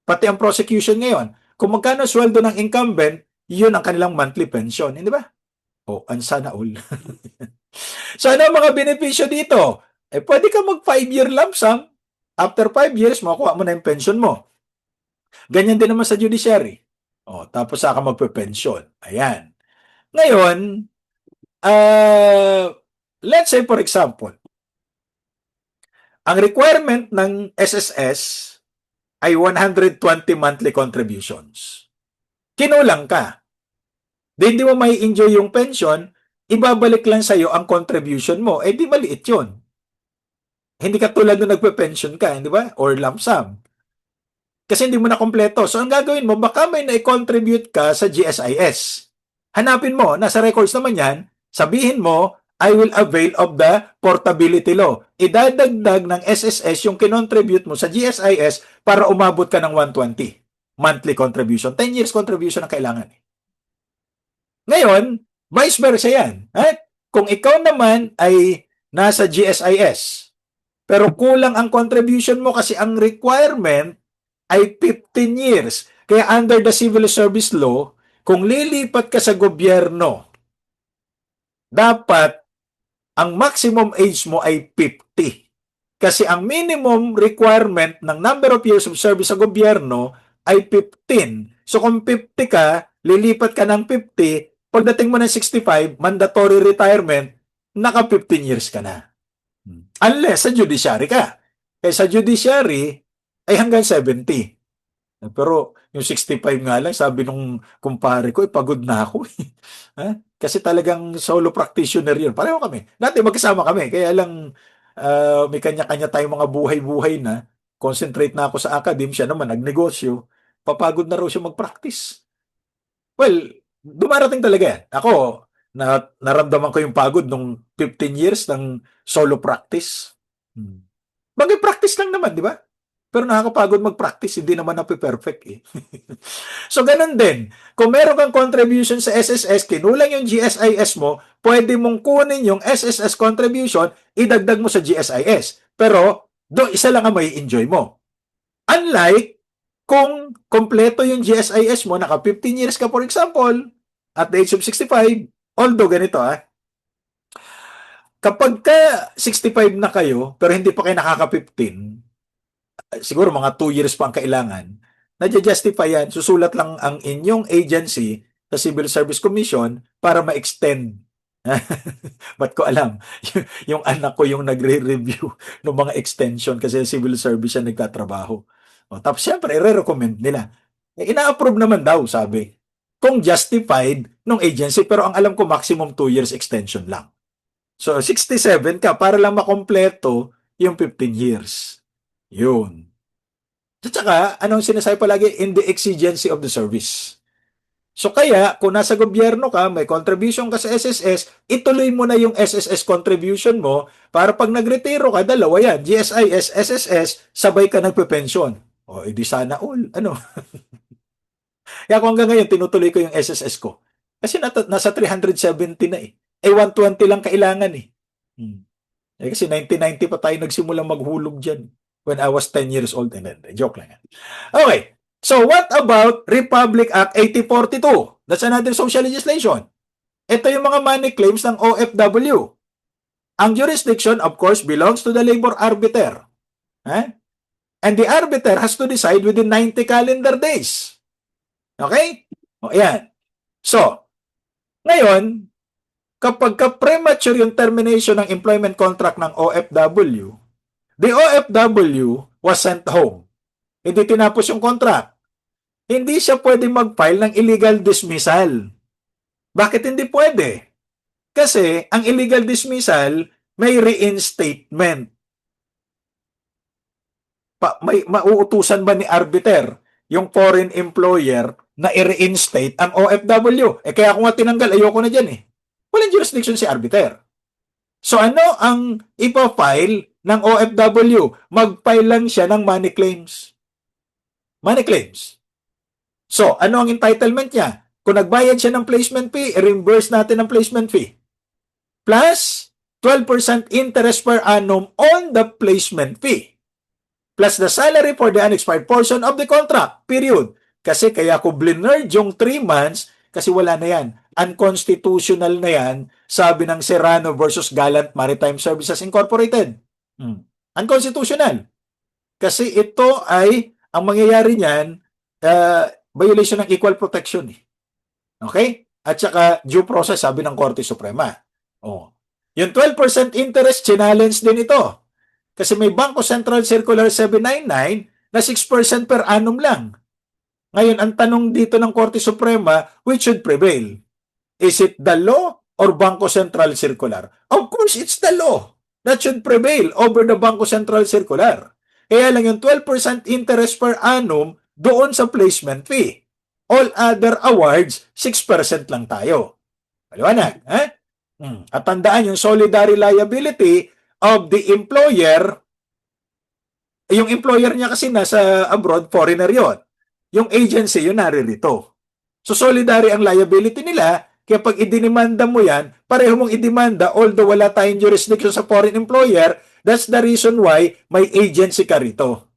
pati ang prosecution ngayon, kung magkano sweldo ng incumbent, yun ang kanilang monthly pension. Hindi ba? Ang sana all. So ano ang mga benepisyo dito? Pwede ka mag 5-year lump sum. After 5 years, makuha mo na yung pension mo. Ganyan din naman sa judiciary. Tapos saka magpe-pension. Ayan. Ngayon, let's say for example, ang requirement ng SSS ay 120 monthly contributions. Kinulang ka. Hindi mo may enjoy yung pension, ibabalik lang sa'yo ang contribution mo. Di maliit yun. Hindi ka tulad nung nagpe-pension ka, di ba? Or lump sum. Kasi hindi mo na kompleto. So, ang gagawin mo, baka may na-contribute ka sa GSIS. Hanapin mo, nasa records naman yan, sabihin mo, I will avail of the portability law. Idadagdag ng SSS yung kinontribute mo sa GSIS para umabot ka ng 120 monthly contribution. 10 years contribution ang kailangan. Ngayon, vice versa yan. Kung ikaw naman ay nasa GSIS, pero kulang ang contribution mo kasi ang requirement ay 15 years. Kaya under the Civil Service Law, kung lilipat ka sa gobyerno, dapat ang maximum age mo ay 50. Kasi ang minimum requirement ng number of years of service sa gobyerno ay 15. So kung 50 ka, lilipat ka ng 50, pagdating mo ng 65, mandatory retirement, naka 15 years ka na. Unless sa judiciary ka. Kaya sa judiciary ay hanggang 70. Pero yung 65 nga lang, sabi nung kumpare ko, pagod na ako. Kasi talagang solo practitioner yun. Pareho kami. Dati magkasama kami. Kaya lang may kanya-kanya tayong mga buhay-buhay na. Concentrate na ako sa academe. Siya naman, nagnegosyo. Papagod na raw siya mag-practice. Well, dumarating talaga yan. Ako, naramdaman ko yung pagod nung 15 years ng solo practice. Bagay practice lang naman, di ba? Pero nakakapagod mag-practice, hindi naman nape-perfect eh. So, ganun din. Kung meron kang contribution sa SSS, kinulang yung GSIS mo, pwede mong kunin yung SSS contribution, idagdag mo sa GSIS. Pero, isa lang ang may enjoy mo. Unlike, kung kompleto yung GSIS mo, naka 15 years ka for example, at the age of 65, although ganito kapag ka 65 na kayo, pero hindi pa kayo nakaka-15, siguro mga 2 years pa ang kailangan, Nadya-justify yan. Susulat lang ang inyong agency sa Civil Service Commission para ma-extend. Ba't ko alam? Yung anak ko yung nagre-review ng mga extension kasi civil service siya nagtatrabaho. O, tapos siyempre, i-recommend nila. Ina-approve naman daw, sabi. Kung justified ng agency, pero ang alam ko maximum 2 years extension lang. So, 67 ka para lang makompleto yung 15 years. Yun. At saka, anong sinasabi palagi? In the exigency of the service. So kaya, kung nasa gobyerno ka, may contribution ka sa SSS, ituloy mo na yung SSS contribution mo para pag nagretiro ka, dalawa yan, GSIS, SSS, sabay ka nagpe-pension. O, edi sana all. Ano? Kaya kung hanggang ngayon, tinutuloy ko yung SSS ko. Kasi nasa 370 na eh. 120 lang kailangan eh. Kasi 1990 pa tayo nagsimulang maghulog dyan when I was 10 years old. And then, joke lang yan. Okay. So, what about Republic Act 8042? That's another social legislation. Ito yung mga money claims ng OFW. Ang jurisdiction, of course, belongs to the labor arbiter. And the arbiter has to decide within 90 calendar days. Okay? O, yan. So, ngayon, kapag ka-premature yung termination ng employment contract ng OFW, the OFW was sent home. Hindi tinapos yung contract. Hindi siya pwede mag-file ng illegal dismissal. Bakit hindi pwede? Kasi ang illegal dismissal may reinstatement. May mauutusan ba ni arbiter yung foreign employer na i-reinstate ang OFW? Kaya ako nga tinanggal, ayoko na dyan eh. Walang jurisdiction si arbiter. So ano ang ipa-file ng OFW? Mag-file lang siya ng money claims. Money claims. So, ano ang entitlement niya? Kung nagbayad siya ng placement fee, i-reimburse natin ang placement fee. Plus, 12% interest per annum on the placement fee. Plus the salary for the unexpired portion of the contract. Period. Kasi kaya ko blinerd yung 3 months kasi wala na yan. Unconstitutional na yan, sabi ng Serrano versus Gallant Maritime Services Incorporated. Unconstitutional. Kasi ito ay, ang mangyayari niyan, violation ng equal protection. Okay? At saka due process, sabi ng Korte Suprema. Yung 12% interest, challenge din ito. Kasi may Bangko Sentral Circular 799 na 6% per annum lang. Ngayon, ang tanong dito ng Korte Suprema, which should prevail? Is it the law or Bangko Sentral Circular? Of course, it's the law that should prevail over the Bangko Sentral Circular. Kaya lang yung 12% interest per annum doon sa placement fee. All other awards, 6% lang tayo. Paliwanag, At tandaan yung solidary liability of the employer, yung employer niya kasi nasa abroad, foreigner yon. Yung agency, yun naririto. So solidary ang liability nila, kaya pag idinimanda mo yan, pareho mong idemanda, although wala tayong jurisdiction sa foreign employer, that's the reason why may agency ka rito.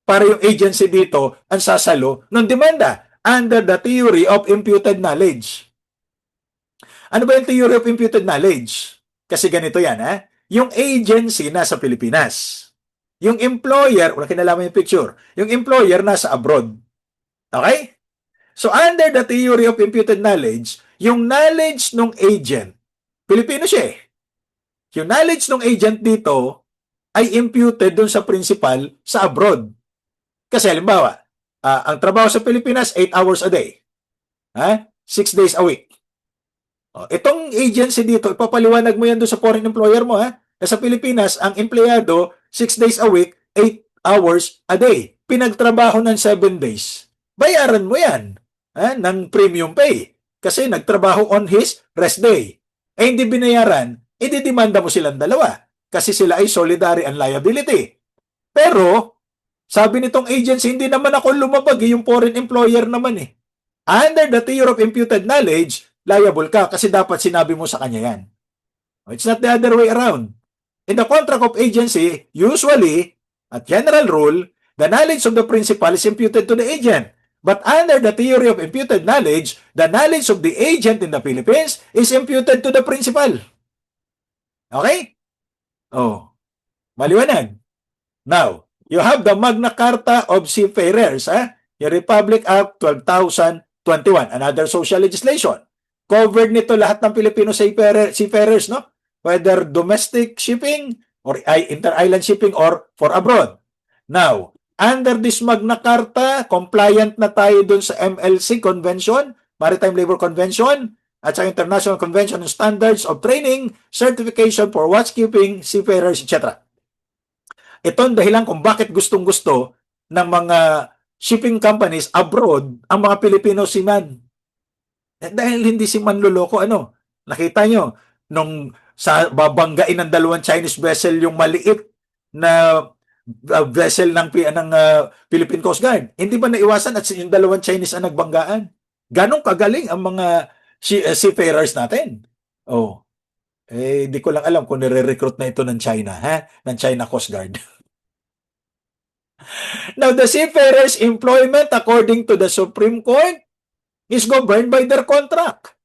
Para yung agency dito ang sasalo ng demanda under the theory of imputed knowledge. Ano ba yung theory of imputed knowledge? Kasi ganito yan, Yung agency nasa Pilipinas. Yung employer, wala kinalaman yung picture, yung employer nasa abroad. Okay? So under the theory of imputed knowledge, yung knowledge ng agent, Pilipino siya eh. Yung knowledge ng agent dito ay imputed dun sa principal sa abroad. Kasi halimbawa, ang trabaho sa Pilipinas, 8 hours a day. 6 days a week. Itong agency dito, ipapaliwanag mo yan doon sa foreign employer mo. Na sa Pilipinas, ang empleyado, 6 days a week, 8 hours a day. Pinagtrabaho ng 7 days. Bayaran mo yan ng premium pay. Kasi nagtrabaho on his rest day. Hindi binayaran, ididemanda mo silang dalawa. Kasi sila ay solidary and liability. Pero, sabi nitong agency, hindi naman ako lumabag, yung foreign employer naman eh. Under the theory of imputed knowledge, liable ka kasi dapat sinabi mo sa kanya yan. It's not the other way around. In the contract of agency, usually, at general rule, the knowledge of the principal is imputed to the agent. But under the theory of imputed knowledge, the knowledge of the agent in the Philippines is imputed to the principal. Okay? Maliwanag. Now, you have the Magna Carta of Seafarers, Yung Republic Act 12,021, another social legislation. Covered nito lahat ng Filipino seafarers, no? Whether domestic shipping or inter-island shipping or for abroad. Now, under this Magna Carta, compliant na tayo dun sa MLC Convention, Maritime Labor Convention, at sa International Convention on Standards of Training, Certification for Watchkeeping, Seafarers, etc. Ito ang dahilan kung bakit gustong-gusto ng mga shipping companies abroad ang mga Filipino seaman. Dahil hindi si manloloko, nakita nyo, nung sa babanggain ng dalawang Chinese vessel yung maliit na vessel ng Philippine Coast Guard, hindi ba naiwasan at yung dalawang Chinese ang nagbanggaan? Ganong kagaling ang mga seafarers natin. Di ko lang alam kung nire-recruit na ito ng China, ng China Coast Guard. Now, the seafarers' employment, according to the Supreme Court, is governed by their contract.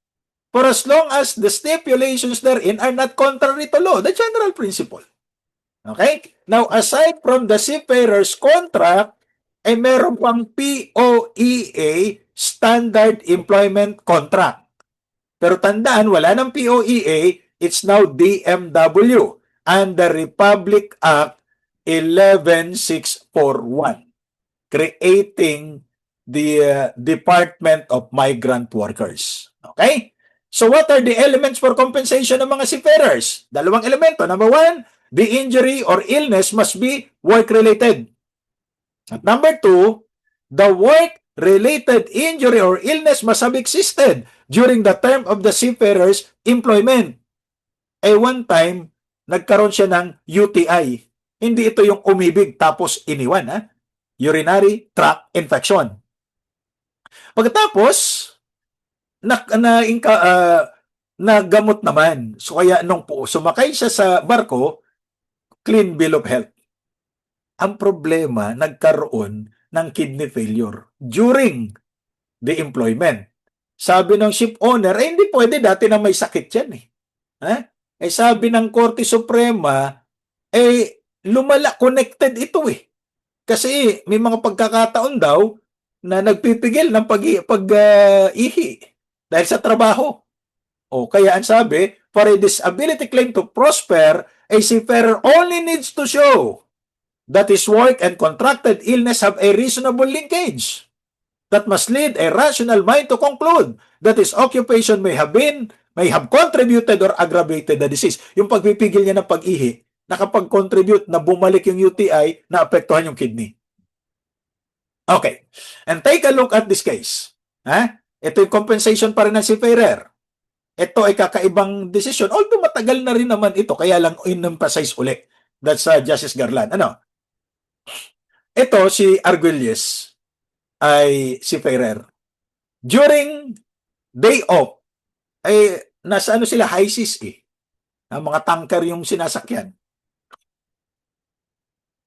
For as long as the stipulations therein are not contrary to law, the general principle. Okay? Now, aside from the seafarers' contract, ay meron pang POEA, Standard Employment Contract. Pero tandaan, wala ng POEA, it's now DMW under Republic Act 11641, creating the Department of Migrant Workers. Okay? So what are the elements for compensation ng mga seafarers? Dalawang elemento. Number one, the injury or illness must be work-related. At number two, the work-related injury or illness must have existed during the term of the seafarer's employment. One time, nagkaroon siya ng UTI. Hindi ito yung umibig tapos iniwan, urinary tract infection. Pagkatapos, nagamot naman. So kaya nung sumakay siya sa barko, clean bill of health. Ang problema, nagkaroon ng kidney failure during the employment. Sabi ng ship owner, hindi pwede, dati na may sakit yan sabi ng Korte Suprema, lumala, connected ito Kasi may mga pagkakataon daw na nagpipigil ng pag-ihi dahil sa trabaho. Kaya ang sabi, for a disability claim to prosper, a seafarer only needs to show that his work and contracted illness have a reasonable linkage that must lead a rational mind to conclude that his occupation may have contributed or aggravated the disease. Yung pagpipigil niya ng pag-ihi, nakapag-contribute na bumalik yung UTI, na apektuhan yung kidney. Okay. And take a look at this case. Ito yung compensation pa rin ng seafarer. Ito ay kakaibang decision. Although matagal na rin naman ito, kaya lang in-emphasize uli. That's Justice Garland. Ito, si Arguelles ay seafarer. During day off, nasa sila, high seas mga tanker yung sinasakyan.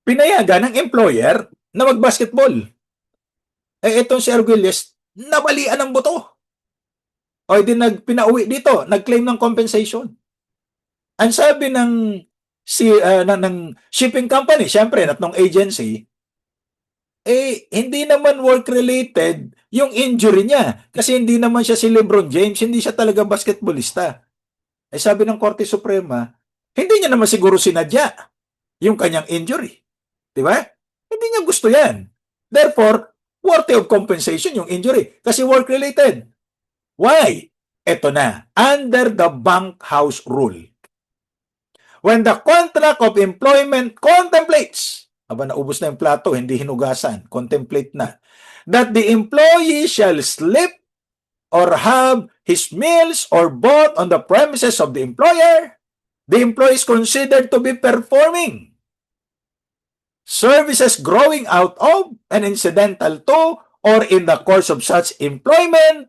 Pinayagan ng employer na mag-basketball. Itong si Arguelles, nabalian ng buto. Pinauwi dito, nag-claim ng compensation. Ang sabi ng shipping company, syempre, at ng agency, hindi naman work-related yung injury niya. Kasi hindi naman siya si LeBron James, hindi siya talaga basketballista. Sabi ng Korte Suprema, hindi niya naman siguro sinadya yung kanyang injury. Diba? Hindi niya gusto yan. Therefore, worthy of compensation yung injury. Kasi work-related. Why? Ito na. Under the bunkhouse rule. When the contract of employment contemplates, naubos na yung plato, hindi hinugasan, contemplate na, that the employee shall sleep or have his meals or both on the premises of the employer, the employee is considered to be performing services growing out of and incidental to or in the course of such employment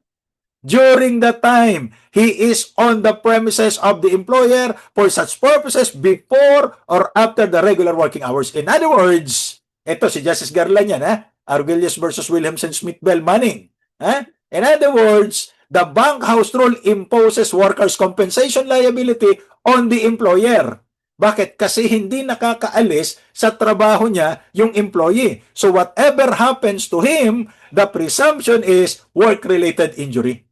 during the time he is on the premises of the employer for such purposes before or after the regular working hours. In other words, ito si Justice Garland yan, Arguelles versus Williamson Smith Bell Manning. In other words, the bunkhouse rule imposes workers' compensation liability on the employer. Bakit? Kasi hindi nakakaalis sa trabaho niya yung employee. So whatever happens to him, the presumption is work-related injury.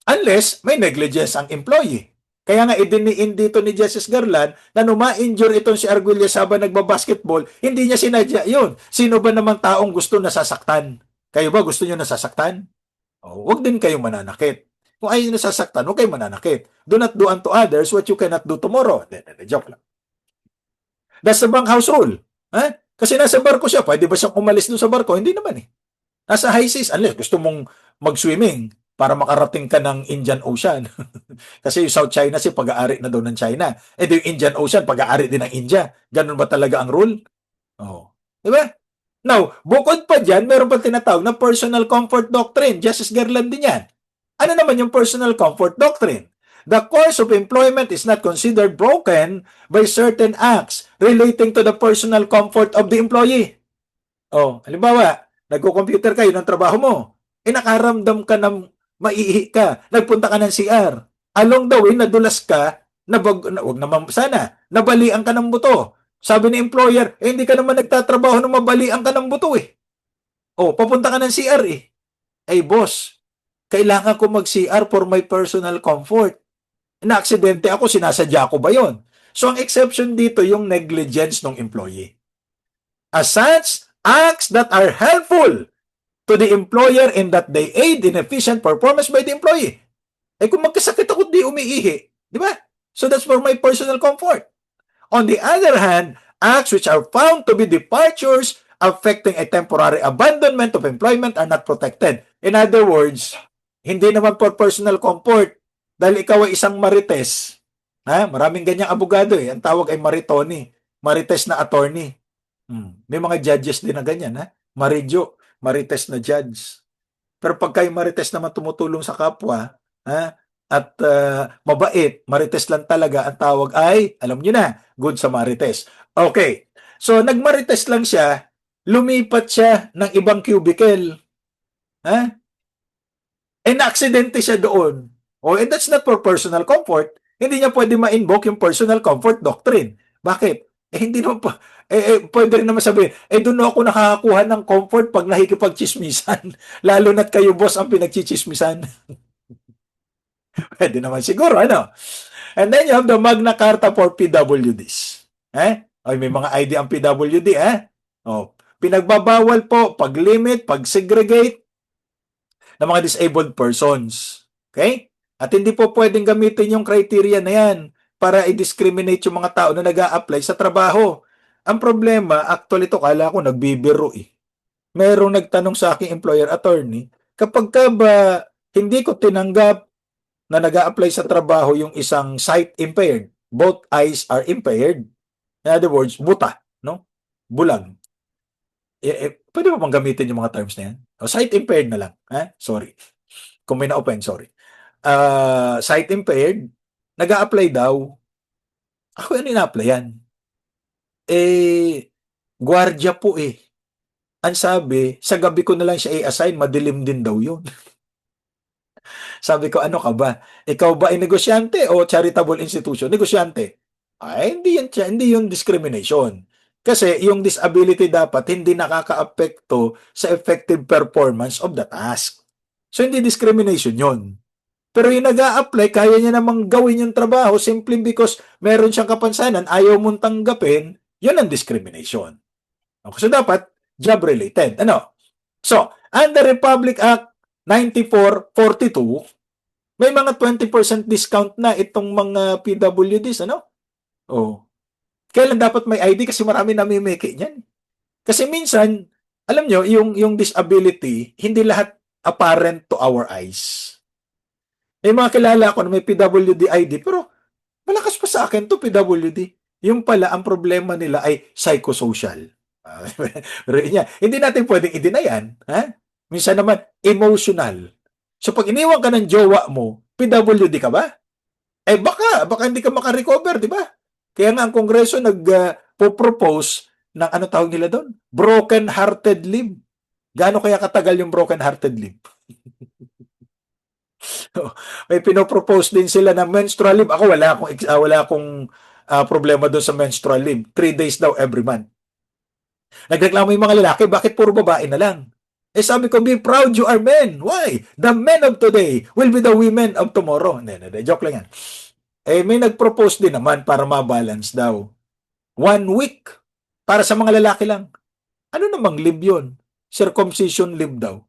Unless may negligence ang employee. Kaya nga idiniin dito ni Justice Garland na numa-injure itong si Arguelles habang nagbabasketball, hindi niya sinadya yun. Sino ba namang taong gusto nasasaktan? Kayo ba gusto niyo nasasaktan? Huwag din kayong mananakit. Kung ayaw nyo nasasaktan, huwag kayong mananakit. Do not do unto others what you cannot do tomorrow. Joke lang. That's the bank house rule. Kasi nasa barko siya, pwede ba siyang umalis doon sa barko? Hindi naman eh. Nasa high seas, unless gusto mong mag-swimming para makarating ka ng Indian Ocean. Kasi yung South China Sea, pag-aari na daw ng China. Yung Indian Ocean, pag-aari din ng India. Ganun ba talaga ang rule? Diba? Now, bukod pa dyan, meron pa tinatawag na personal comfort doctrine. Justice Garland din yan. Ano naman yung personal comfort doctrine? The course of employment is not considered broken by certain acts relating to the personal comfort of the employee. Halimbawa, nagko-computer kayo ng trabaho mo. Nakaramdam ka ng maiihi ka. Nagpunta ka ng CR. Along the way, nadulas ka, wag naman sana, nabalian ka ng buto. Sabi ni employer, hindi ka naman nagtatrabaho nung mabalian ka ng buto eh. Papunta ka ng CR eh. Boss, kailangan ko mag-CR for my personal comfort. Na-aksidente ako, sinasadya ko ba yon? So, ang exception dito, yung negligence ng employee. As such, acts that are helpful to the employer in that they aid in efficient performance by the employee. Kung magkasakit ako, di umiihi. Di ba? So, that's for my personal comfort. On the other hand, acts which are found to be departures affecting a temporary abandonment of employment are not protected. In other words, hindi naman for personal comfort. Dahil ikaw ay isang marites. Maraming ganyang abogado eh. Ang tawag ay maritoni. Marites na attorney. May mga judges din na ganyan. Maridyo, marites na judge. Pero pag kayo marites naman tumutulong sa kapwa, at mabait, marites lang talaga, ang tawag ay, alam nyo na, good sa marites. Okay. So, nagmarites lang siya, lumipat siya ng ibang cubicle. Na-aksidente siya doon. That's not for personal comfort. Hindi niya pwede ma-invoke yung personal comfort doctrine. Bakit? Hindi naman pa. Pwede rin naman sabihin, doon ako nakakakuha ng comfort pag nakikipagchismisan. Lalo na't kayo, boss, ang pinagchichismisan. Pwede naman siguro, ano? And then you have the Magna Carta for PWDs. May mga ID ang PWD, pinagbabawal po, pag-limit, pag-segregate ng mga disabled persons. Okay? At hindi po pwedeng gamitin yung criteria na yan para i-discriminate yung mga tao na nag-a-apply sa trabaho. Ang problema, actually ito, kala ko nagbibiro eh. Merong nagtanong sa aking employer attorney, kapag ka ba hindi ko tinanggap na nag-a-apply sa trabaho yung isang sight impaired, both eyes are impaired, in other words, buta, no? Bulag. Pwede ba bang gamitin yung mga terms na yan? Sight impaired na lang. Sorry. Kung may na-open, sorry. Sight impaired, nag-a-apply daw. Ako yan ina-applyan. Gwardiya po eh. Ang sabi, sa gabi ko na lang siya i-assign, madilim din daw yun. Sabi ko, ano ka ba? Ikaw ba ay negosyante o charitable institution? Negosyante. Hindi yun discrimination. Kasi yung disability dapat hindi nakaka-apekto sa effective performance of the task. So, hindi discrimination yun. Pero yung nag-a-apply, kaya niya namang gawin yung trabaho simply because meron siyang kapansanan, ayaw mong tanggapin, yun ang discrimination. Okay, so, dapat job-related. So, under Republic Act 9442, may mga 20% discount na itong mga PWDs, Kailan dapat may ID? Kasi marami namimiki niyan. Kasi minsan, alam nyo, yung disability, hindi lahat apparent to our eyes. May mga kilala ko na may PWD ID, pero malakas pa sa akin to PWD. Yung pala, ang problema nila ay psychosocial. Hindi natin pwedeng i-deny yan. Minsan naman, emotional. So pag iniwan ka ng jowa mo, PWD ka ba? Baka hindi ka makarecover, di ba? Kaya nga ang Kongreso nag-propose ng ano tawag nila doon? Broken-hearted leave. Gaano kaya katagal yung broken-hearted leave? May pinopropose din sila ng menstrual leave. Ako wala akong problema doon sa menstrual leave. 3 days daw every month. Nagreklamo yung mga lalaki, bakit puro babae na lang? Eh sabi ko, be proud you are men. Why? The men of today will be the women of tomorrow. Hindi. Joke lang yan. Eh may nag-propose din naman para ma-balance daw. 1 week para sa mga lalaki lang. Ano namang leave yun? Circumcision leave daw.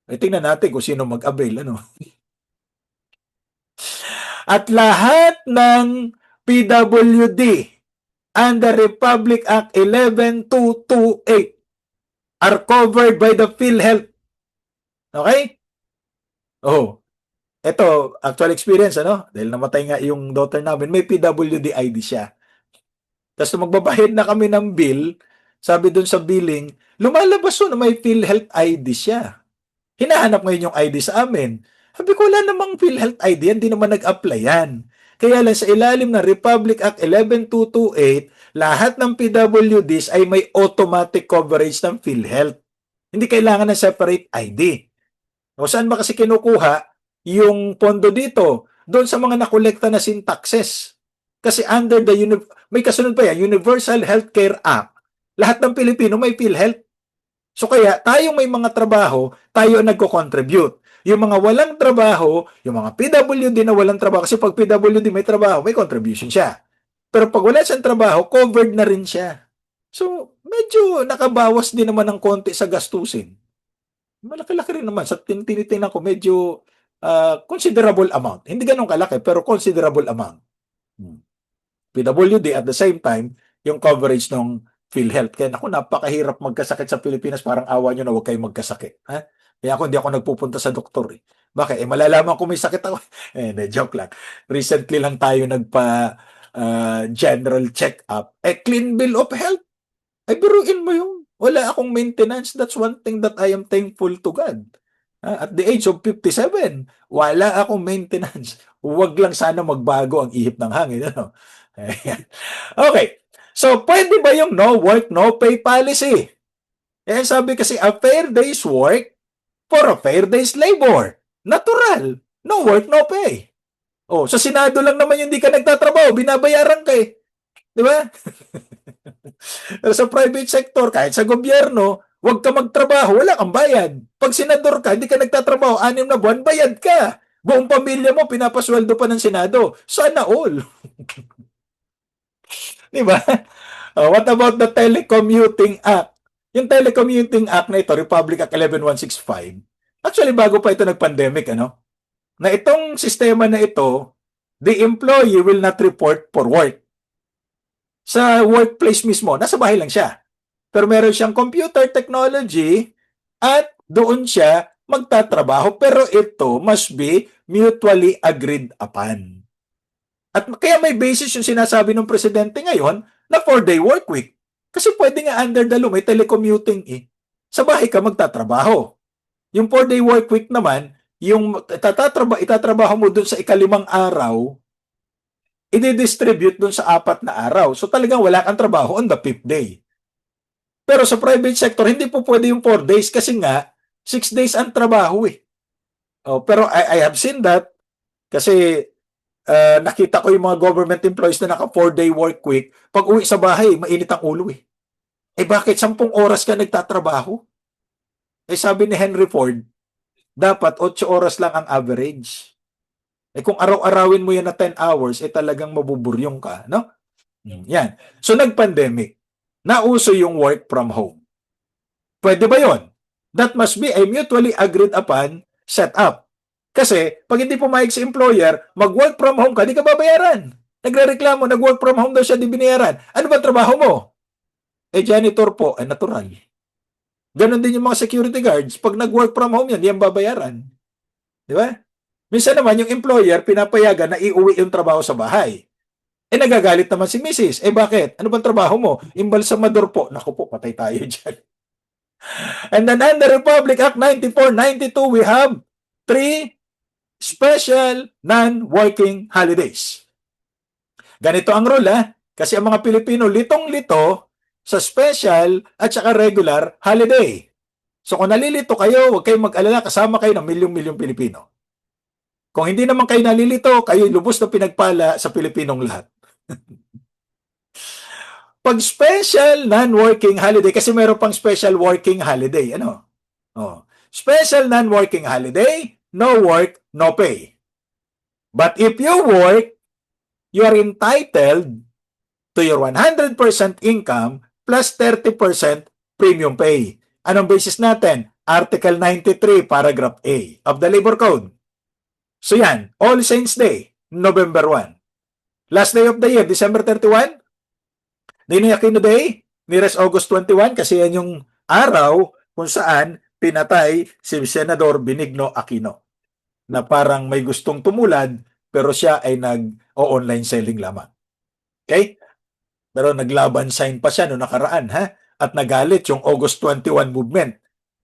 Eh tingnan natin kung sino mag-avail. Ano? At lahat ng PWD under Republic Act 11228 are covered by the PhilHealth. Okay? Oh, ito, actual experience, ano? Dahil namatay nga yung daughter namin, may PWD ID siya. Tapos magbabayad na kami ng bill, sabi dun sa billing, lumalabas na may PhilHealth ID siya. Hinahanap ngayon yung ID sa amin. Sabi ko, wala namang PhilHealth ID yan, di naman nag-apply yan. Kaya lang sa ilalim ng Republic Act 11228, lahat ng PWDs ay may automatic coverage ng PhilHealth. Hindi kailangan ng separate ID. O saan ba kasi kinukuha yung pondo dito? Doon sa mga nakolekta na sin taxes. Kasi under the, may kasunod pa yan, Universal Healthcare Act, lahat ng Pilipino may PhilHealth. So kaya tayong may mga trabaho, tayo ang nagko-contribute. Yung mga walang trabaho, yung mga PWD na walang trabaho, kasi pag PWD may trabaho, may contribution siya. Pero pag wala siyang trabaho, covered na rin siya. So, medyo nakabawas din naman ng konti sa gastusin. Malaki-laki rin naman. Sa tinitingnan ko, medyo considerable amount. Hindi ganun kalaki, pero considerable amount. PWD at the same time, yung coverage ng PhilHealth. Kaya naku, napakahirap magkasakit sa Pilipinas. Parang awa nyo na huwag kayong magkasakit. Ha? Kaya hindi ako nagpupunta sa doktor. Eh. Bakit? Malalaman ko may sakit ako. Joke lang. Recently lang tayo general check-up. Clean bill of health. Ay, biruin mo yung wala akong maintenance. That's one thing that I am thankful to God. At the age of 57, wala akong maintenance. Huwag lang sana magbago ang ihip ng hangin. Ano? Okay. So, pwede ba yung no work, no pay policy? Sabi kasi, a fair day's work for a fair day's labor. Natural. No work, no pay. Oh, sa Senado lang naman yung hindi ka nagtatrabaho, binabayaran ka eh. Di ba? Pero sa private sector, kahit sa gobyerno, huwag ka magtrabaho, wala kang bayad. Pag senador ka, hindi ka nagtatrabaho, 6 na buwan, bayad ka. Buong pamilya mo, pinapasweldo pa ng Senado. Sana all. Di ba? What about the Telecommuting Act? Yung Telecommuting Act na ito, Republic Act 11165, actually bago pa ito nag-pandemic, ano? Na itong sistema na ito, the employee will not report for work. Sa workplace mismo, nasa bahay lang siya. Pero meron siyang computer technology at doon siya magtatrabaho. Pero ito must be mutually agreed upon. At kaya may basis yung sinasabi ng presidente ngayon na 4-day work week. Kasi pwede nga under the law, may telecommuting eh. Sa bahay ka magtatrabaho. Yung 4-day work week naman, yung itatrabaho mo dun sa ika-5 araw, i-distribute dun sa 4 na araw. So talagang wala kang trabaho on the 5th day. Pero sa private sector, hindi po pwede yung 4 days kasi nga, 6 days ang trabaho eh. Pero I have seen that kasi nakita ko yung mga government employees na naka 4-day work week, pag uwi sa bahay, mainit ang ulo eh. Bakit 10 oras ka nagtatrabaho? Sabi ni Henry Ford, dapat 8 oras lang ang average. Kung araw-arawin mo yan na 10 hours, talagang mabuburyong ka, no? Yan. So, nag-pandemic. Nauso yung work from home. Pwede ba yon? That must be a mutually agreed upon setup. Kasi, pag hindi pumayag si employer, mag-work from home ka, di ka babayaran. Nagre-reklamo, nag-work from home daw siya, di binayaran. Ano ba trabaho mo? Janitor po, natural. Ganon din yung mga security guards. Pag nag-work from home yan, di yan babayaran. Di ba? Minsan naman, yung employer, pinapayagan na iuwi yung trabaho sa bahay. Nagagalit naman si Mrs. Bakit? Ano bang trabaho mo? Imbalsamador po. Naku po, patay tayo dyan. And then under Republic Act 9492, we have 3 special non-working holidays. Ganito ang rule, kasi ang mga Pilipino litong-lito sa special at saka regular holiday. So kung nalilito kayo, huwag kayong mag-alala, kasama kayo ng milyong-milyong Pilipino. Kung hindi naman kayo nalilito, kayo lubos na pinagpala sa Pilipinong lahat. Pag special non-working holiday, kasi meron pang special working holiday, ano? Oh. Special non-working holiday, no work, no pay. But if you work, you are entitled to your 100% income plus 30% premium pay. Anong basis natin? Article 93, paragraph A of the Labor Code. So yan, All Saints Day, November 1. Last day of the year, December 31. Ninoy Aquino Day, nearest August 21, kasi yan yung araw kung saan pinatay si Senador Benigno Aquino na parang may gustong tumulad pero siya ay nag-online selling lamang. Okay? Pero naglaban sign pa siya no nakaraan, ha? At nagalit yung August 21 movement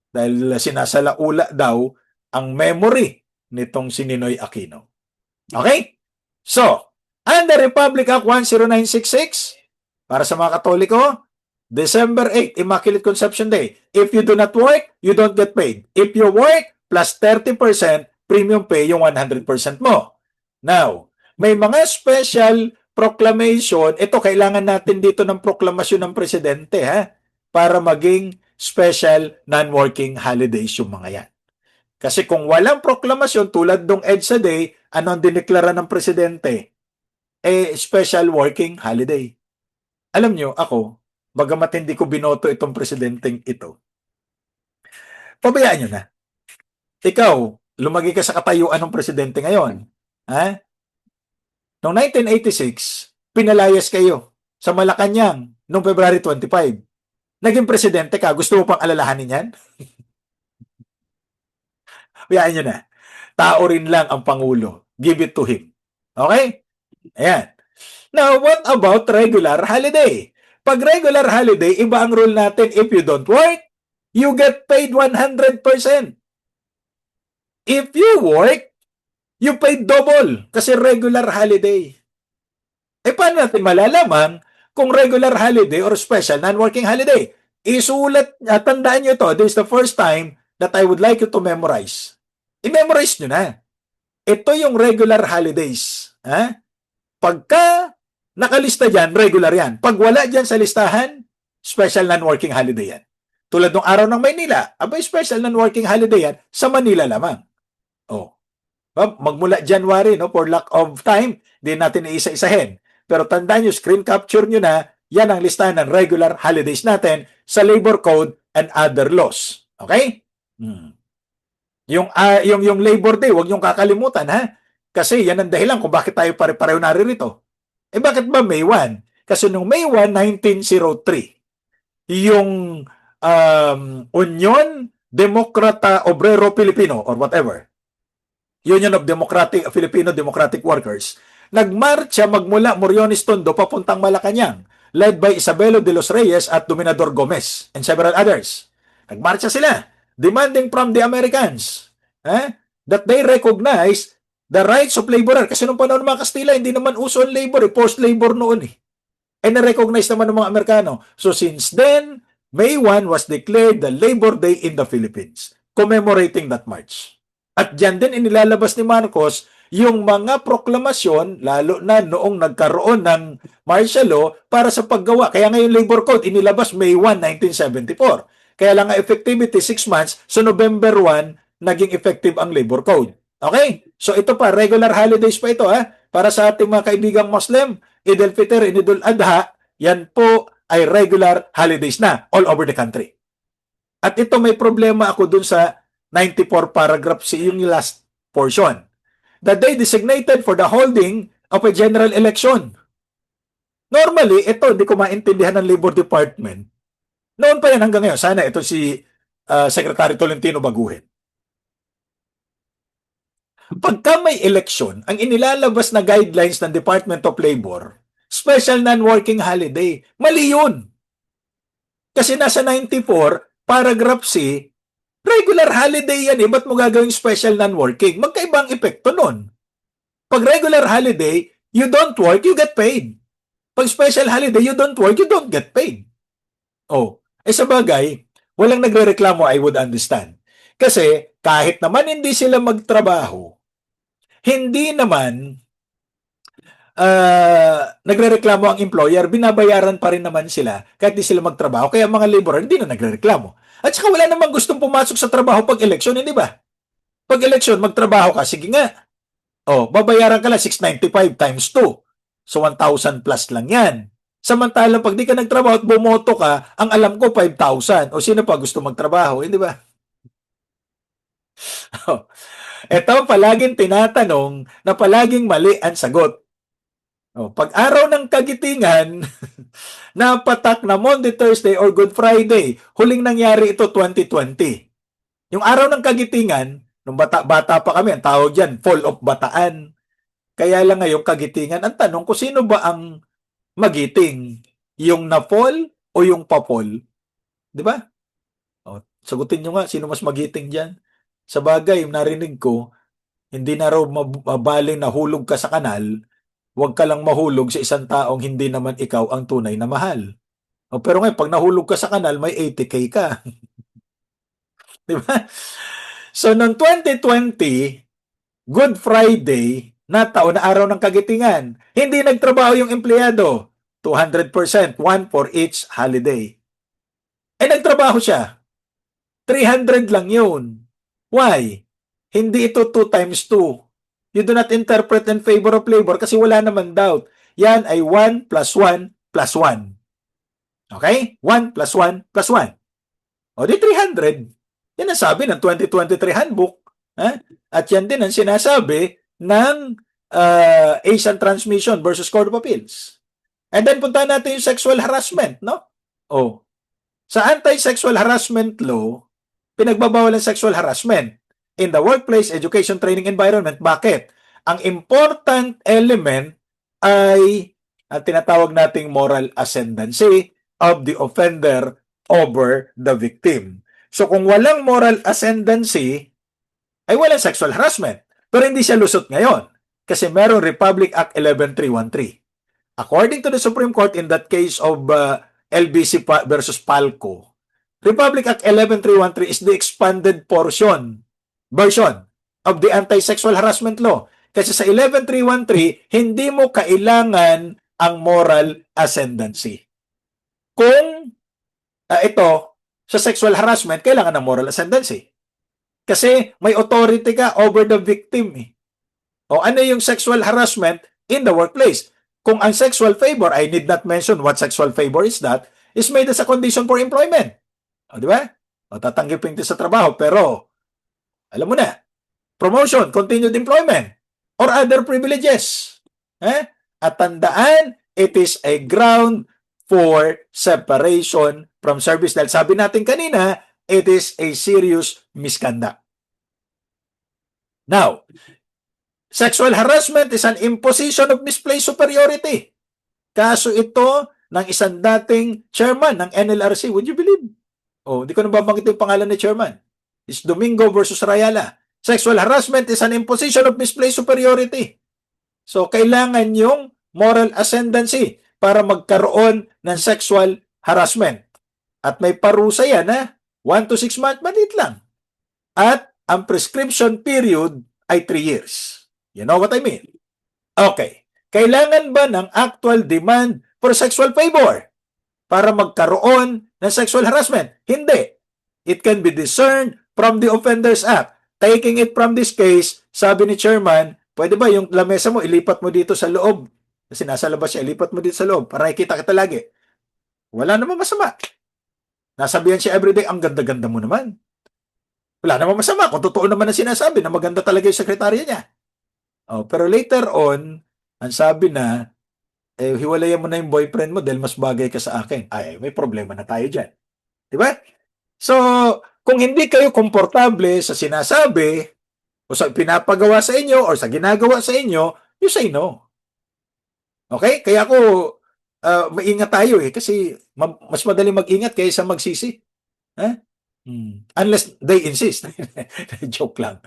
dahil sinasalaula daw ang memory nitong si Ninoy Aquino. Okay? So, under Republic Act 10966, para sa mga Katoliko, December 8, Immaculate Conception Day. If you do not work, you don't get paid. If you work, plus 30% premium pay yung 100% mo. Now, may mga special proclamation. Ito, kailangan natin dito ng proklamasyon ng presidente, ha? Para maging special non-working holidays yung mga yan. Kasi kung walang proklamasyon tulad ng EDSA Day, ano ang dineklara ng presidente? Special working holiday. Alam nyo, ako, bagamat hindi ko binoto itong presidenteng ito, pabayaan nyo na. Ikaw, lumagi ka sa katayuan ng presidente ngayon. Ha? Noong 1986, pinalayas kayo sa Malacanang noong February 25. Naging presidente ka, gusto mo pang alalahanin yan? Pabayaan nyo na. Tao rin lang ang Pangulo. Give it to him. Okay? Ayan. Now, what about regular holiday? Pag regular holiday, iba ang rule natin. If you don't work, you get paid 100%. If you work, you pay double kasi regular holiday. Paano natin malalaman kung regular holiday or special non-working holiday? Isulat, tandaan nyo ito, this is the first time that I would like you to memorize. I-memorize nyo na. Ito yung regular holidays. Ha? Pagka nakalista dyan, regular yan. Pag wala dyan sa listahan, special non-working holiday yan. Tulad ng araw ng Maynila, abay special non-working holiday yan, sa Manila lamang. Oh. Magmula January, no, for lack of time, di natin iisa-isahin. Pero tandaan nyo, screen capture nyo na, yan ang listahan ng regular holidays natin sa Labor Code and other laws. Okay? Yung Labor Day, huwag niyong kakalimutan, ha? Kasi yan ang dahilan kung bakit tayo pare-pareho naririto. Bakit ba May 1? Kasi nung May 1, 1903, yung Union Demokrata Obrero Pilipino or whatever, Union of Filipino Democratic Workers, nagmarcha magmula Moriones Tondo papuntang Malacanang, led by Isabelo de los Reyes at Dominador Gomez and several others. Nagmarcha sila, demanding from the Americans that they recognize the rights of laborer. Kasi nung panahon ng mga Kastila, hindi naman uso ang labor, post-labor noon eh. Na-recognize naman ng mga Amerikano. So since then, May 1 was declared the Labor Day in the Philippines, commemorating that march. At dyan din inilalabas ni Marcos yung mga proklamasyon, lalo na noong nagkaroon ng martial law para sa paggawa. Kaya ngayon Labor Code, inilabas May 1, 1974. Kaya lang ang effectivity 6 months, so November 1, naging effective ang Labor Code. Okay? So ito pa, regular holidays pa ito, ha? Para sa ating mga kaibigang Muslim, Eid al-Fitr, Eid al-Adha, yan po ay regular holidays na all over the country. At ito may problema ako dun sa 94 paragraph C, yung last portion. The day designated for the holding of a general election. Normally, ito hindi ko maintindihan ng Labor Department. Noon pa yan hanggang ngayon. Sana ito si Secretary Tolentino baguhin. Pagka may election, ang inilalabas na guidelines ng Department of Labor, special non-working holiday. Mali yun. Kasi nasa 94, paragraph C, regular holiday yan eh. Ba't mo gagawing special non-working? Magkaibang epekto nun. Pag regular holiday, you don't work, you get paid. Pag special holiday, you don't work, you don't get paid. Sa bagay, walang nagrereklamo, I would understand. Kasi kahit naman hindi sila magtrabaho, hindi naman nagrereklamo ang employer, binabayaran pa rin naman sila kahit di sila magtrabaho. Kaya mga laborer, hindi na nagrereklamo. At saka wala namang gustong pumasok sa trabaho pag eleksyon, hindi ba? Pag eleksyon, magtrabaho ka, sige nga. Babayaran ka lang 695 times 2. So 1,000 plus lang yan. Samantalang pag di ka nagtrabaho at bumoto ka, ang alam ko 5,000. O sino pa gusto magtrabaho, hindi ba? Ito palaging tinatanong na palaging mali ang sagot. Pag araw ng kagitingan, napatak na Monday, Thursday, or Good Friday. Huling nangyari ito 2020. Yung araw ng kagitingan, nung bata pa kami, ang tawag dyan, Fall of Bataan. Kaya lang ngayon kagitingan, ang tanong ko, sino ba ang magiting? Yung na-fall o yung pa-fall? Di ba? Sagutin nyo nga, sino mas magiting dyan? Sa bagay, narinig ko, hindi na raw mabaling nahulog ka sa kanal, huwag ka lang mahulog sa isang taong hindi naman ikaw ang tunay na mahal. Pero ngayon, pag nahulog ka sa kanal, may 80K ka. Di ba? So, noong 2020, Good Friday, na taon na araw ng kagitingan, hindi nagtrabaho yung empleyado. 200%, one for each holiday. Nagtrabaho siya. 300 lang yun. Why? Hindi ito 2 times 2. You do not interpret in favor of labor kasi wala naman doubt. Yan ay 1 plus 1 plus 1. Okay? 1 plus 1 plus 1. O di 300. Yan ang sabi ng 2023 handbook. At yan din ang sinasabi ng Asian Transmission versus Court of Appeals. And then punta natin yung sexual harassment, no? Sa anti-sexual harassment law, pinagbabawal ang sexual harassment in the workplace, education, training environment. Bakit? Ang important element ay ang tinatawag nating moral ascendancy of the offender over the victim. So kung walang moral ascendancy, ay walang sexual harassment. Pero hindi siya lusot ngayon kasi merong Republic Act 11313. According to the Supreme Court in that case of LBC versus Palco, Republic Act 11313 is the expanded version of the anti-sexual harassment law. Kasi sa 11313, hindi mo kailangan ang moral ascendancy. Kung ito, sa sexual harassment, kailangan ng moral ascendancy. Kasi may authority ka over the victim. Ano yung sexual harassment in the workplace? Kung ang sexual favor, I need not mention what sexual favor is that, is made as a condition for employment. Di ba? Tatanggipin ito sa trabaho, pero alam mo na, promotion, continued employment, or other privileges. At tandaan, it is a ground for separation from service. Dahil sabi natin kanina, it is a serious misconduct. Now, sexual harassment is an imposition of misplaced superiority. Kaso ito ng isang dating chairman ng NLRC. Would you believe? Hindi ko nababanggit yung pangalan ni chairman. It's Domingo versus Rayala. Sexual harassment is an imposition of misplaced superiority. So, kailangan yung moral ascendancy para magkaroon ng sexual harassment. At may parusa yan, 1 to 6 months, maliit lang. At ang prescription period ay 3 years. You know what I mean? Okay. Kailangan ba ng actual demand for sexual favor para magkaroon ng sexual harassment? Hindi. It can be discerned from the Offenders Act. Taking it from this case, sabi ni chairman, pwede ba yung lamesa mo, ilipat mo dito sa loob? Kasi nasa labas siya, ilipat mo dito sa loob para nakikita kita lagi. Wala namang masama. Nasabihan siya everyday, ang ganda-ganda mo naman. Wala namang masama kung totoo naman ang sinasabi na maganda talaga yung sekretarya niya. Pero later on, ang sabi na, hiwalayan mo na yung boyfriend mo dahil mas bagay ka sa akin. Ay, may problema na tayo dyan. Diba? So, kung hindi kayo komportable sa sinasabi o sa pinapagawa sa inyo or sa ginagawa sa inyo, you say no. Okay? Kaya ako, maingat tayo kasi mas madali mag-ingat kaysa magsisi. Unless they insist. Joke lang.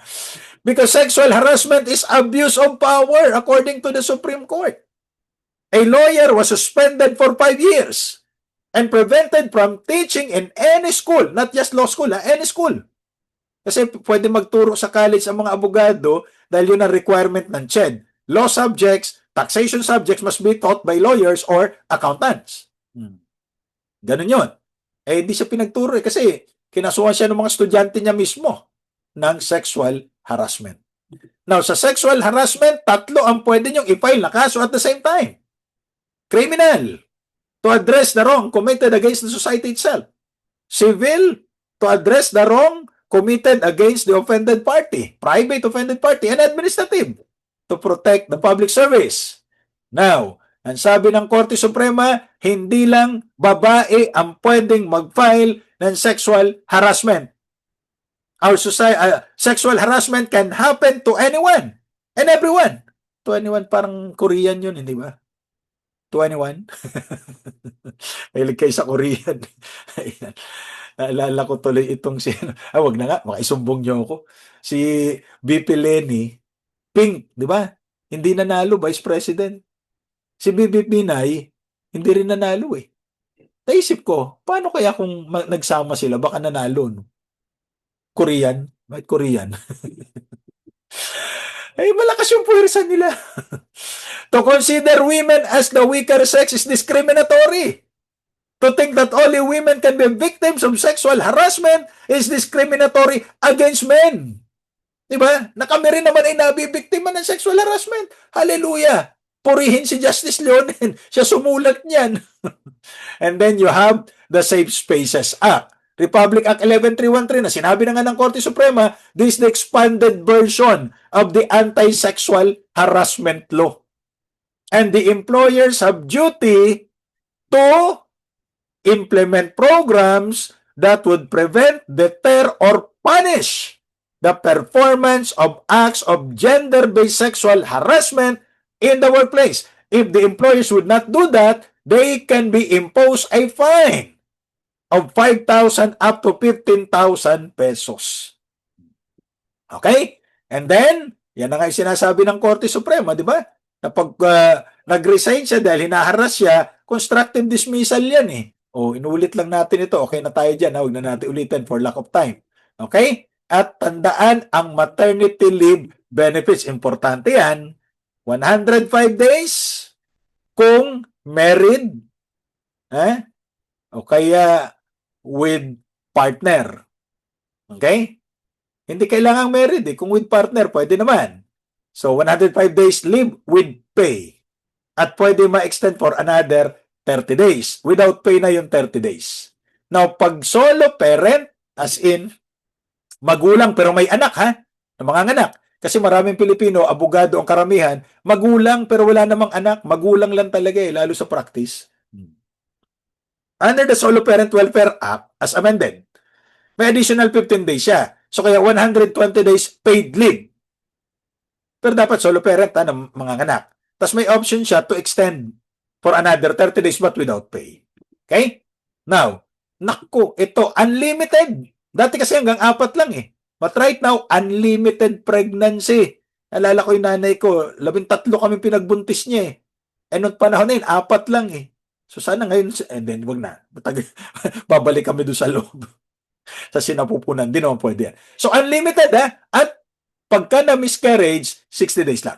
Because sexual harassment is abuse of power according to the Supreme Court. A lawyer was suspended for 5 years and prevented from teaching in any school, not just law school, any school. Kasi pwede magturo sa college ang mga abogado dahil yun ang requirement ng CHED. Law subjects taxation subjects must be taught by lawyers or accountants. Ganun yun. Eh, di siya pinagturo kasi kinasuhan siya ng mga estudyante niya mismo ng sexual harassment. Now, sa sexual harassment, 3 ang pwede niyong i-file na kaso at the same time. Criminal, to address the wrong committed against the society itself. Civil, to address the wrong committed against the offended party, private offended party, and administrative, to protect the public service. Now, ang sabi ng Korte Suprema, hindi lang babae ang pwedeng mag-file ng sexual harassment. Our society, sexual harassment can happen to anyone and everyone. To anyone, parang Korean yun, hindi ba? To anyone? Mahilig kayo sa Korean. Ayan. Naalala ko tuloy itong si, wag na nga, makaisumbong niyo ako. Si VP Lenny, Pink, di ba? Hindi nanalo, Vice President. Si Bibi Pinay, hindi rin nanalo eh. Naisip ko, paano kaya kung nagsama sila, baka nanalo, no? Korean? Bakit Korean? Eh, malakas yung puwersa nila. To consider women as the weaker sex is discriminatory. To think that only women can be victims of sexual harassment is discriminatory against men. Diba? Na kami rin naman ay nabibiktima ng sexual harassment. Hallelujah! Purihin si Justice Leonen. Siya sumulat niyan. And then you have the Safe Spaces Act. Republic Act 11313 na sinabi na nga ng Korte Suprema, this is the expanded version of the anti-sexual harassment law. And the employers have duty to implement programs that would prevent, deter, or punish the performance of acts of gender-based sexual harassment in the workplace. If the employers would not do that, they can be imposed a fine of 5,000 up to 15,000 pesos. Okay? And then, yan na nga yung sinasabi ng Korte Suprema, di ba? Na pag nag-resign siya dahil hinaharas siya, constructive dismissal yan eh. O, inulit lang natin ito. Okay na tayo dyan. Huwag na natin ulitin for lack of time. Okay? At tandaan ang maternity leave benefits. Importante yan. 105 days kung married o kaya with partner. Okay? Hindi kailangang married eh. Kung with partner, pwede naman. So, 105 days leave with pay. At pwede ma-extend for another 30 days. Without pay na yung 30 days. Now, pag solo parent, as in, magulang pero may anak ha, ng mga anak. Kasi maraming Pilipino, abogado ang karamihan, magulang pero wala namang anak, magulang lang talaga eh, lalo sa practice. Under the Solo Parent Welfare Act, as amended, may additional 15 days siya. So kaya 120 days paid leave. Pero dapat solo parent ng mga anak. Tapos may option siya to extend for another 30 days but without pay. Okay? Now, naku, ito, unlimited. Dati kasi hanggang 4 lang eh. But right now, unlimited pregnancy. Alala ko yung nanay ko, 13 kami pinagbuntis niya eh. Eh, noong panahon na yun, 4 lang eh. So sana ngayon, and then wag na. Babalik kami doon sa loob. Sa sinapupunan, di naman pwede yan. So unlimited ha? At pagka na-miscarriage, 60 days lang.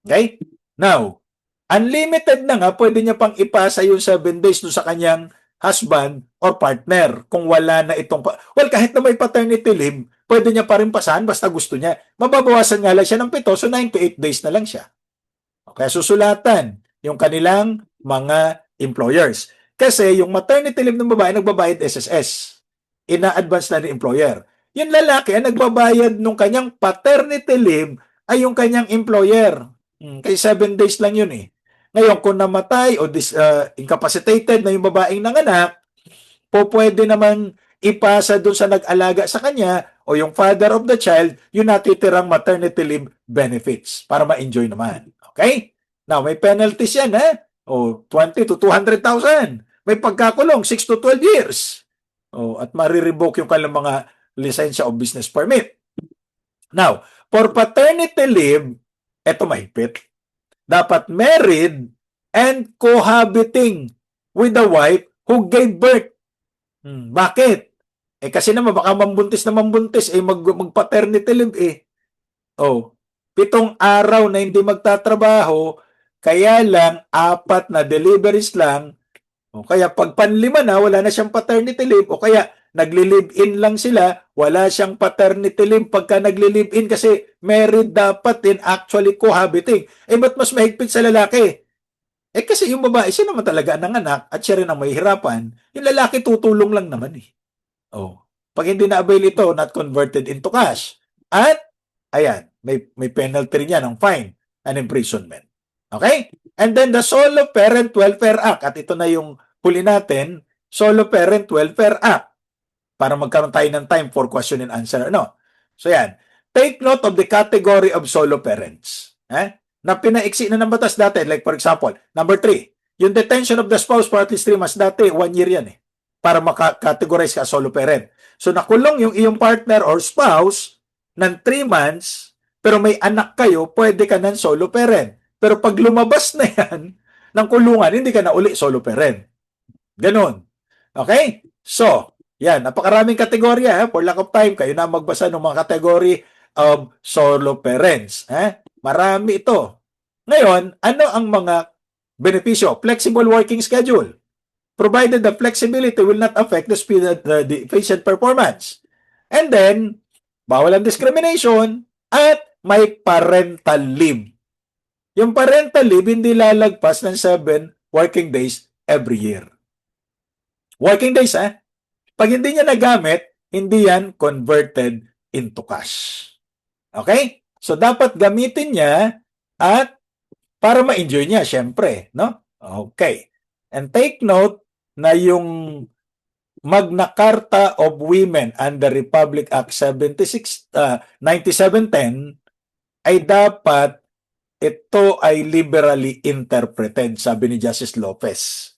Okay? Now, unlimited na nga, pwede niya pang ipasa yung 7 days doon sa kanyang husband or partner kung wala na itong... Well, kahit na may paternity leave, pwede niya pa rin pasahan basta gusto niya. Mababawasan nga lang siya ng 7, so 98 days na lang siya. Okay, susulatan yung kanilang mga employers. Kasi yung maternity leave ng babae, nagbabayad SSS. Ina-advance na ng employer. Yung lalaki, ang nagbabayad nung kanyang paternity leave ay yung kanyang employer. Kaya 7 days lang yun eh. Ngayon, kung namatay o incapacitated na yung babaeng nanganak, pwede naman ipasa doon sa nag-alaga sa kanya o yung father of the child yung natitirang maternity leave benefits para ma-enjoy naman. Okay? Now, may penalties yan, O 20 to 200,000. May pagkakulong, 6 to 12 years. O, at marirevoke yung kanilang mga lisensya o business permit. Now, for paternity leave, eto mahigpit. Dapat married and cohabiting with the wife who gave birth. Bakit? Eh kasi naman baka mambuntis, mag-paternity leave eh. 7 araw na hindi magtatrabaho, Kaya lang, 4 na deliveries lang. O kaya pag panlima na, wala na siyang paternity leave. O kaya nagli-live-in lang sila, wala siyang paternity leave pagka nagli-live-in kasi married dapat din actually cohabiting. Ba't mas mahigpit sa lalaki? Kasi yung babae, siya naman talaga ang nanganak at siya rin ang mahihirapan. Yung lalaki tutulong lang naman eh. Oh. Pag hindi na-avail ito, not converted into cash. At, ayan, may penalty rin yan ng fine and imprisonment. Okay? And then the Solo Parent Welfare Act. At ito na yung huli natin, Solo Parent Welfare Act. Para magkaroon tayo ng time for question and answer. No? So yan. Take note of the category of solo parents. Na pinaiksi na ng batas dati. Like for example, number 3, yung detention of the spouse for at least 3 months dati, 1 year yan eh. Para maka-categorize ka solo parent. So nakulong yung iyong partner or spouse ng 3 months, pero may anak kayo, pwede ka ng solo parent. Pero pag lumabas na yan ng kulungan, hindi ka na uli solo parent. Ganon. Okay? So, yan. Napakaraming kategorya. For lack of time, kayo na magbasa ng mga kategory of solo parents. Marami ito. Ngayon, ano ang mga benepisyo? Flexible working schedule. Provided the flexibility will not affect the speed of the patient performance. And then, bawal ang discrimination at may parental leave. Yung parental leave hindi lalagpas ng 7 working days every year. Working days, Pag hindi niya nagamit, hindi yan converted into cash. Okay? So, dapat gamitin niya at para ma-enjoy niya, syempre, no? Okay. And take note na yung Magna Carta of Women and the Republic Act 9710 ay dapat ito ay liberally interpreted, sabi ni Justice Lopez.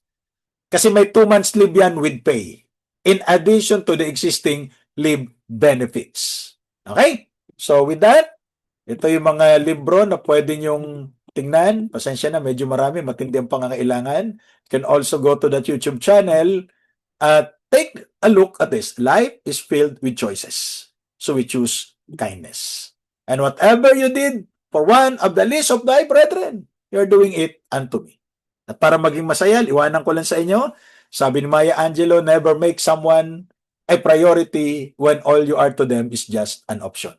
Kasi may 2 months leave yan with pay in addition to the existing leave benefits. Okay? So with that, ito yung mga libro na pwede nyong tingnan. Pasensya na, medyo marami, matindi ang pangangailangan. You can also go to that YouTube channel at take a look at this. Life is filled with choices. So we choose kindness. And whatever you did for one of the least of thy brethren, you're doing it unto me. At para maging masaya, iwanan ko lang sa inyo, sabi ni Maya Angelou, never make someone a priority when all you are to them is just an option.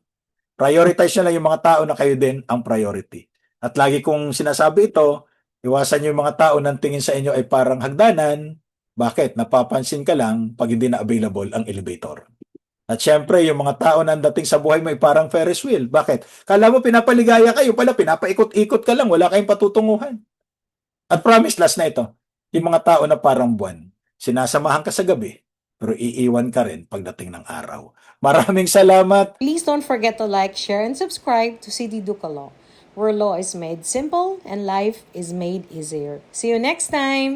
Prioritize nyo lang yung mga tao na kayo din ang priority. At lagi kong sinasabi ito, iwasan nyo yung mga tao nang tingin sa inyo ay parang hagdanan. Bakit? Napapansin ka lang pag hindi na available ang elevator. At syempre, yung mga tao na dating sa buhay mo ay parang Ferris wheel. Bakit? Kala mo pinapaligaya kayo, pala pinapaikot-ikot ka lang, wala kayong patutunguhan. At promise, last na ito, yung mga tao na parang buwan, sinasamahan ka sa gabi, pero iiwan ka rin pagdating ng araw. Maraming salamat. Please don't forget to like, share, and subscribe to CD Duca Law, where law is made simple and life is made easier. See you next time!